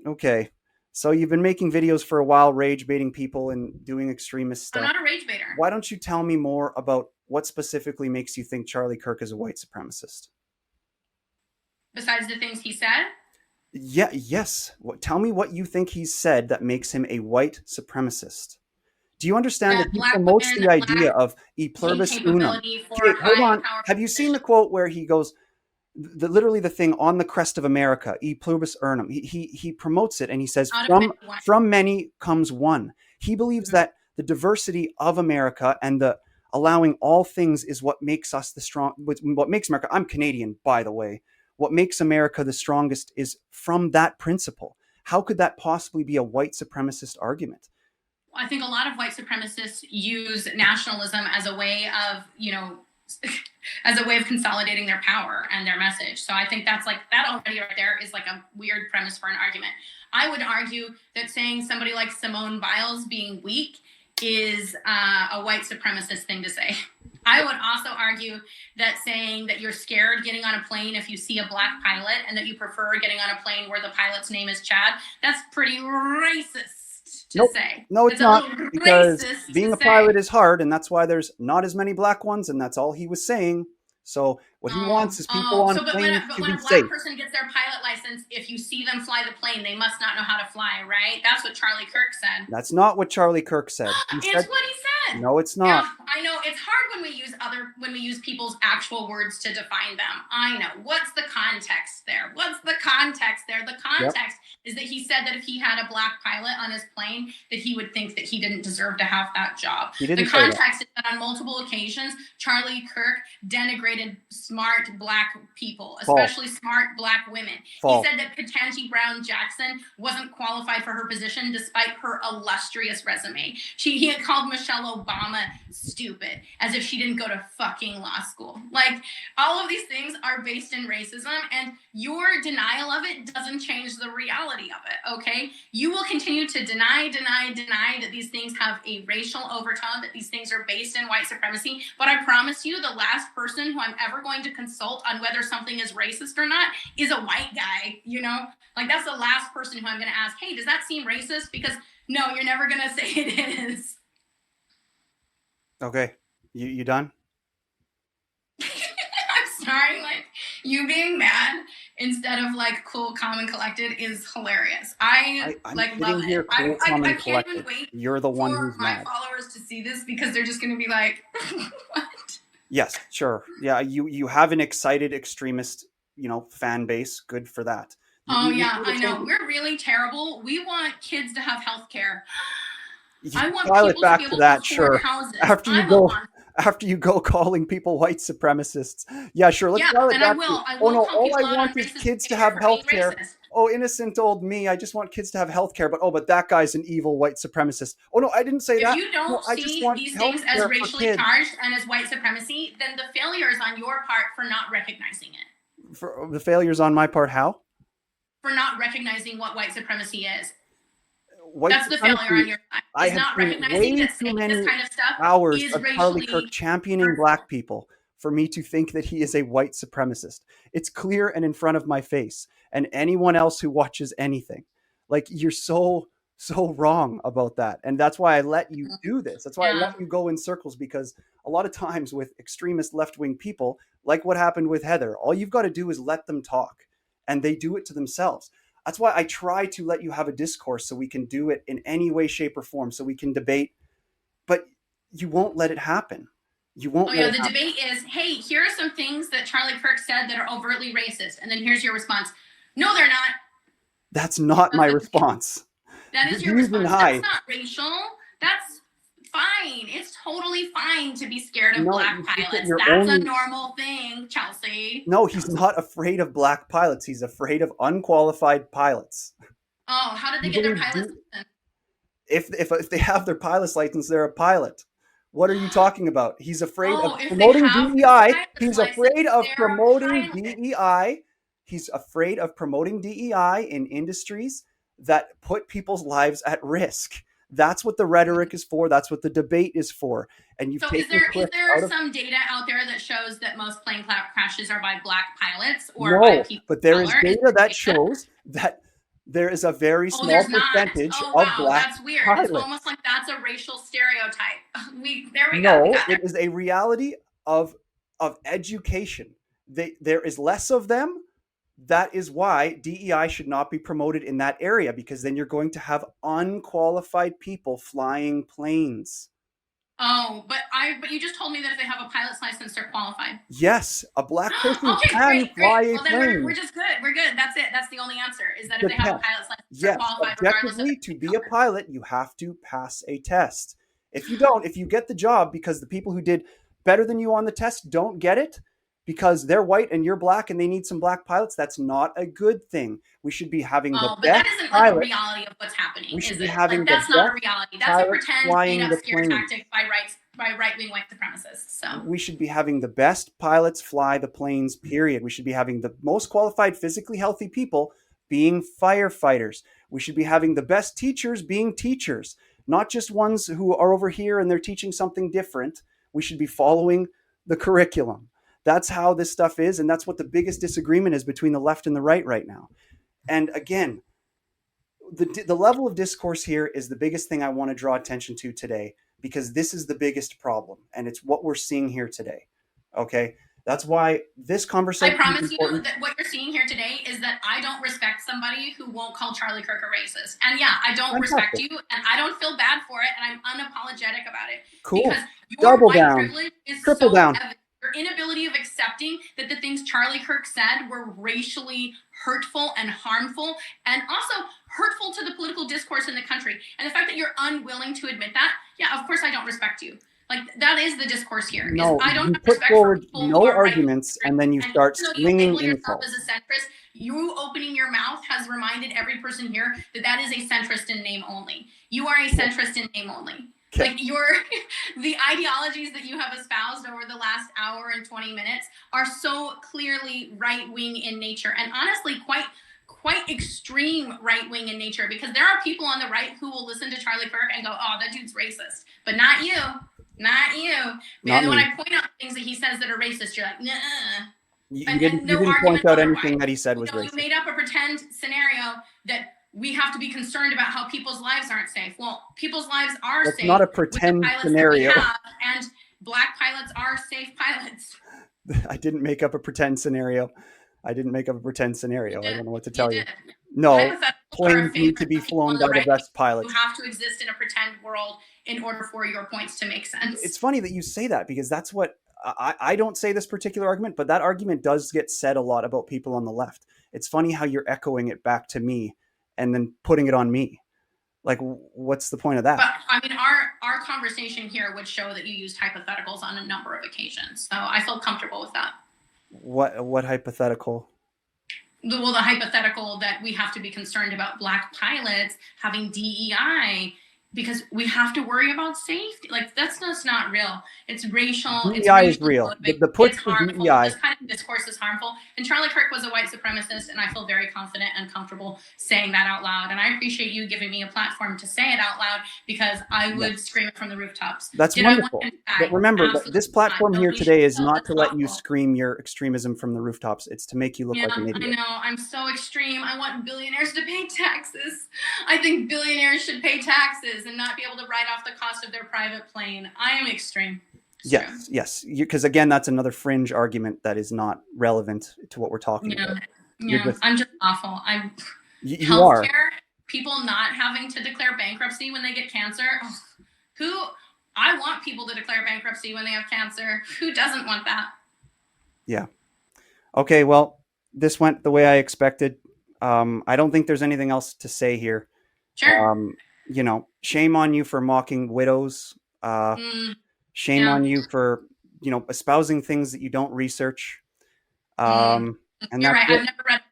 Speaker 1: Okay. So you've been making videos for a while, rage baiting people and doing extremist stuff.
Speaker 3: I'm not a rage baiter.
Speaker 1: Why don't you tell me more about what specifically makes you think Charlie Kirk is a white supremacist?
Speaker 3: Besides the things he said?
Speaker 1: Yeah, yes. Tell me what you think he's said that makes him a white supremacist. Do you understand that he promotes the idea of e pluribus unum? Okay, hold on. Have you seen the quote where he goes, literally the thing on the crest of America, e pluribus unum? He promotes it and he says, from many comes one. He believes that the diversity of America and the allowing all things is what makes us the strong. What makes America? I'm Canadian, by the way. What makes America the strongest is from that principle. How could that possibly be a white supremacist argument?
Speaker 3: I think a lot of white supremacists use nationalism as a way of, as a way of consolidating their power and their message. So I think that's like, that already right there is like a weird premise for an argument. I would argue that saying somebody like Simone Biles being weak is a white supremacist thing to say. I would also argue that saying that you're scared getting on a plane if you see a black pilot and that you prefer getting on a plane where the pilot's name is Chad, that's pretty racist to say.
Speaker 1: No, it's not, because being a pilot is hard, and that's why there's not as many black ones, and that's all he was saying. So what he wants is people on planes to be safe. But when a black person gets their pilot license, if you see them fly the plane, they must not know how to fly, right? That's what Charlie Kirk said. That's not what Charlie Kirk said.
Speaker 3: It's what he said.
Speaker 1: No, it's not.
Speaker 3: Yeah, I know it's hard when we use people's actual words to define them. I know. What's the context there? The context is that he said that if he had a black pilot on his plane, that he would think that he didn't deserve to have that job. The context is that on multiple occasions, Charlie Kirk denigrated smart black people, especially smart black women. He said that Ketanji Brown Jackson wasn't qualified for her position despite her illustrious resume. He had called Michelle Obama stupid, as if she didn't go to fucking law school. Like, all of these things are based in racism, and your denial of it doesn't change the reality of it, okay? You will continue to deny that these things have a racial overtone, that these things are based in white supremacy, but I promise you the last person who I'm ever going to consult on whether something is racist or not is a white guy, you know? Like, that's the last person who I'm going to ask, hey, does that seem racist? Because no, you're never going to say it is.
Speaker 1: Okay. You done?
Speaker 3: I'm sorry, like, you being mad instead of like cool, calm, and collected is hilarious. I'm like love it.
Speaker 1: Cool, calm,
Speaker 3: I
Speaker 1: and
Speaker 3: can't even wait.
Speaker 1: You're the one who's
Speaker 3: my
Speaker 1: mad.
Speaker 3: Followers to see this, because they're just going to be like, what?
Speaker 1: Yes, sure. Yeah, you have an excited extremist, fan base. Good for that.
Speaker 3: Oh yeah, I know. We're really terrible. We want kids to have health care. I want people to be able to afford houses.
Speaker 1: After you go calling people white supremacists. Yeah, sure. Let's dial it back. All I want is kids to have health care. Oh, innocent old me. I just want kids to have health care. But that guy's an evil white supremacist. Oh, no, I didn't say that.
Speaker 3: If you don't see these things as racially charged and as white supremacy, then the failure is on your part for not recognizing it.
Speaker 1: For the failures on my part, how?
Speaker 3: For not recognizing what white supremacy is. That's the failure on your side.
Speaker 1: I have seen way too many this kind of stuff hours of Charlie Kirk championing black people for me to think that he is a white supremacist. It's clear and in front of my face, and anyone else who watches anything. Like, you're so wrong about that. And that's why I let you do this. That's why I let you go in circles, because a lot of times with extremist left-wing people, like what happened with Heather, all you've got to do is let them talk, and they do it to themselves. That's why I try to let you have a discourse so we can do it in any way, shape, or form, so we can debate. But you won't let it happen. You won't. Oh yeah, the
Speaker 3: debate is, hey, here are some things that Charlie Kirk said that are overtly racist, and then here's your response. No, they're not.
Speaker 1: That's not my response.
Speaker 3: That is your response. That's not racial. That's fine. It's totally fine to be scared of black pilots. That's a normal thing, Chelsea.
Speaker 1: No, he's not afraid of black pilots. He's afraid of unqualified pilots.
Speaker 3: Oh, how did they get their pilot's license?
Speaker 1: If they have their pilot's license, they're a pilot. What are you talking about? He's afraid of promoting DEI. He's afraid of promoting DEI. He's afraid of promoting DEI in industries that put people's lives at risk. That's what the rhetoric is for. That's what the debate is for. And you've taken
Speaker 3: is there some data out there that shows that most plane crashes are by black pilots or by people?
Speaker 1: But there is data that shows that there is a very small percentage of black
Speaker 3: that's weird.
Speaker 1: pilots.
Speaker 3: It's almost like that's a racial stereotype. There we go.
Speaker 1: No, it is a reality of education. There is less of them. That is why DEI should not be promoted in that area, because then you're going to have unqualified people flying planes.
Speaker 3: Oh, but you just told me that if they have a pilot's license, they're qualified.
Speaker 1: Yes, a black person can fly a plane.
Speaker 3: Then we're just good. We're good. That's it. That's the only answer, is that if they have a pilot's license, they're qualified.
Speaker 1: Objectively, to be a pilot, you have to pass a test. If you don't, if you get the job because the people who did better than you on the test don't get it, because they're white and you're black and they need some black pilots. That's not a good thing. We should be having the
Speaker 3: But that
Speaker 1: best
Speaker 3: isn't
Speaker 1: pilot.
Speaker 3: the reality of what's happening.
Speaker 1: We should
Speaker 3: is
Speaker 1: be
Speaker 3: it?
Speaker 1: having
Speaker 3: Like,
Speaker 1: the
Speaker 3: that's not a
Speaker 1: best
Speaker 3: reality. That's a
Speaker 1: pilots
Speaker 3: pretend
Speaker 1: flying
Speaker 3: made
Speaker 1: the
Speaker 3: up scare
Speaker 1: planes.
Speaker 3: tactic by right-wing white supremacists. So
Speaker 1: We should be having the best pilots fly the planes, period. We should be having the most qualified, physically healthy people being firefighters. We should be having the best teachers being teachers, not just ones who are over here and they're teaching something different. We should be following the curriculum. That's how this stuff is, and that's what the biggest disagreement is between the left and the right now. And again, the level of discourse here is the biggest thing I want to draw attention to today, because this is the biggest problem, and it's what we're seeing here today. Okay? That's why this conversation
Speaker 3: I promise
Speaker 1: is
Speaker 3: you
Speaker 1: important.
Speaker 3: that what you're seeing here today is that I don't respect somebody who won't call Charlie Kirk a racist. And yeah, I don't respect you, and I don't feel bad for it, and I'm unapologetic about it.
Speaker 1: Cool.
Speaker 3: Because your
Speaker 1: Double
Speaker 3: white
Speaker 1: down.
Speaker 3: privilege is
Speaker 1: Triple
Speaker 3: so
Speaker 1: down.
Speaker 3: evident. Your inability of accepting that the things Charlie Kirk said were racially hurtful and harmful, and also hurtful to the political discourse in the country. And the fact that you're unwilling to admit that, yeah, of course I don't respect you. Like, that is the discourse here.
Speaker 1: No,
Speaker 3: I don't
Speaker 1: you
Speaker 3: have
Speaker 1: put
Speaker 3: respect
Speaker 1: forward
Speaker 3: for people who
Speaker 1: no
Speaker 3: are
Speaker 1: arguments, and then you start slinging
Speaker 3: label yourself
Speaker 1: insults.
Speaker 3: as a centrist. You opening your mouth has reminded every person here that that is a centrist in name only. You are a centrist in name only.
Speaker 1: Okay.
Speaker 3: Like, the ideologies that you have espoused over the last hour and 20 minutes are so clearly right-wing in nature, and honestly quite extreme right-wing in nature, because there are people on the right who will listen to Charlie Kirk and go, oh, that dude's racist. But not you. Not you.
Speaker 1: Not
Speaker 3: And when
Speaker 1: me.
Speaker 3: I point out things that he says that are racist, you're like, nah.
Speaker 1: You
Speaker 3: And
Speaker 1: didn't
Speaker 3: no
Speaker 1: point
Speaker 3: argument
Speaker 1: out
Speaker 3: otherwise.
Speaker 1: anything that he said was
Speaker 3: You
Speaker 1: racist.
Speaker 3: made up a pretend scenario that we have to be concerned about how people's lives aren't safe. Well, people's lives are
Speaker 1: That's
Speaker 3: safe.
Speaker 1: not a
Speaker 3: with the
Speaker 1: pretend
Speaker 3: pilots
Speaker 1: scenario.
Speaker 3: That we have, and black pilots are safe pilots.
Speaker 1: I didn't make up a pretend scenario. I don't know what to tell you.
Speaker 3: did.
Speaker 1: No,
Speaker 3: Hypotheticals are a
Speaker 1: planes need to
Speaker 3: favorite
Speaker 1: be
Speaker 3: of people
Speaker 1: flown
Speaker 3: on
Speaker 1: by
Speaker 3: the
Speaker 1: the
Speaker 3: right.
Speaker 1: best pilots.
Speaker 3: You have to exist in a pretend world in order for your points to make sense.
Speaker 1: It's funny that you say that, because that's what I don't say this particular argument, but that argument does get said a lot about people on the left. It's funny how you're echoing it back to me and then putting it on me. Like, what's the point of that?
Speaker 3: But I mean, our conversation here would show that you used hypotheticals on a number of occasions, so I feel comfortable with that.
Speaker 1: What hypothetical?
Speaker 3: Well, the hypothetical that we have to be concerned about black pilots having DEI because we have to worry about safety. Like, that's just not real. It's racial.
Speaker 1: DEI
Speaker 3: it's
Speaker 1: is real.
Speaker 3: motivated,
Speaker 1: The push
Speaker 3: it's
Speaker 1: for
Speaker 3: harmful.
Speaker 1: DEI.
Speaker 3: This kind of discourse is harmful. And Charlie Kirk was a white supremacist, and I feel very confident and comfortable saying that out loud. And I appreciate you giving me a platform to say it out loud, because I would scream it from the rooftops.
Speaker 1: That's wonderful. But remember, this platform here today is not to let you scream your extremism from the rooftops. It's to make you look like an idiot.
Speaker 3: I know. I'm so extreme. I want billionaires to pay taxes. I think billionaires should pay taxes and not be able to write off the cost of their private plane. I am extreme.
Speaker 1: Yes. Because again, that's another fringe argument that is not relevant to what we're talking about.
Speaker 3: I'm just awful.
Speaker 1: You are.
Speaker 3: Healthcare, people not having to declare bankruptcy when they get cancer. I want people to declare bankruptcy when they have cancer. Who doesn't want that?
Speaker 1: Yeah. Okay, well, this went the way I expected. I don't think there's anything else to say here.
Speaker 3: Sure.
Speaker 1: Shame on you for mocking widows. Shame on you for, espousing things that you don't research. And
Speaker 3: you're right.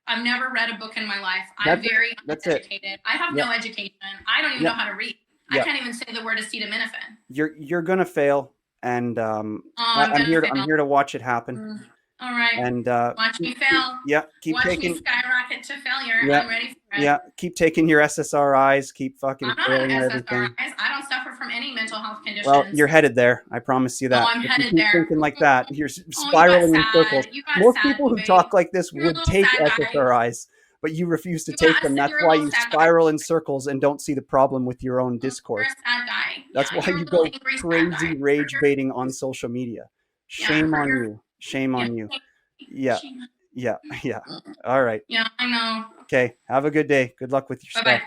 Speaker 3: I've never read a book in my life. I'm very uneducated. I have no education. I don't even know how to read. I can't even say the word acetaminophen.
Speaker 1: You're gonna fail, and I'm here to watch it happen.
Speaker 3: All right.
Speaker 1: And
Speaker 3: watch me fail.
Speaker 1: Watch
Speaker 3: me skyrocket to failure. I'm ready for it.
Speaker 1: Yeah, keep taking your SSRIs. Keep fucking failing at everything.
Speaker 3: I don't suffer from any mental health conditions.
Speaker 1: Well, you're headed there. I promise you that.
Speaker 3: I'm headed
Speaker 1: there. Thinking like that, you're spiraling in circles. Most people who talk like this would take SSRIs, but you refuse to take them. That's why you spiral in circles and don't see the problem with your own discourse. That's why you go crazy rage baiting on social media. Shame on you. Shame on you. Yeah. All right.
Speaker 3: Yeah, I know.
Speaker 1: Okay. Have a good day. Good luck with your stuff.
Speaker 3: Bye-bye.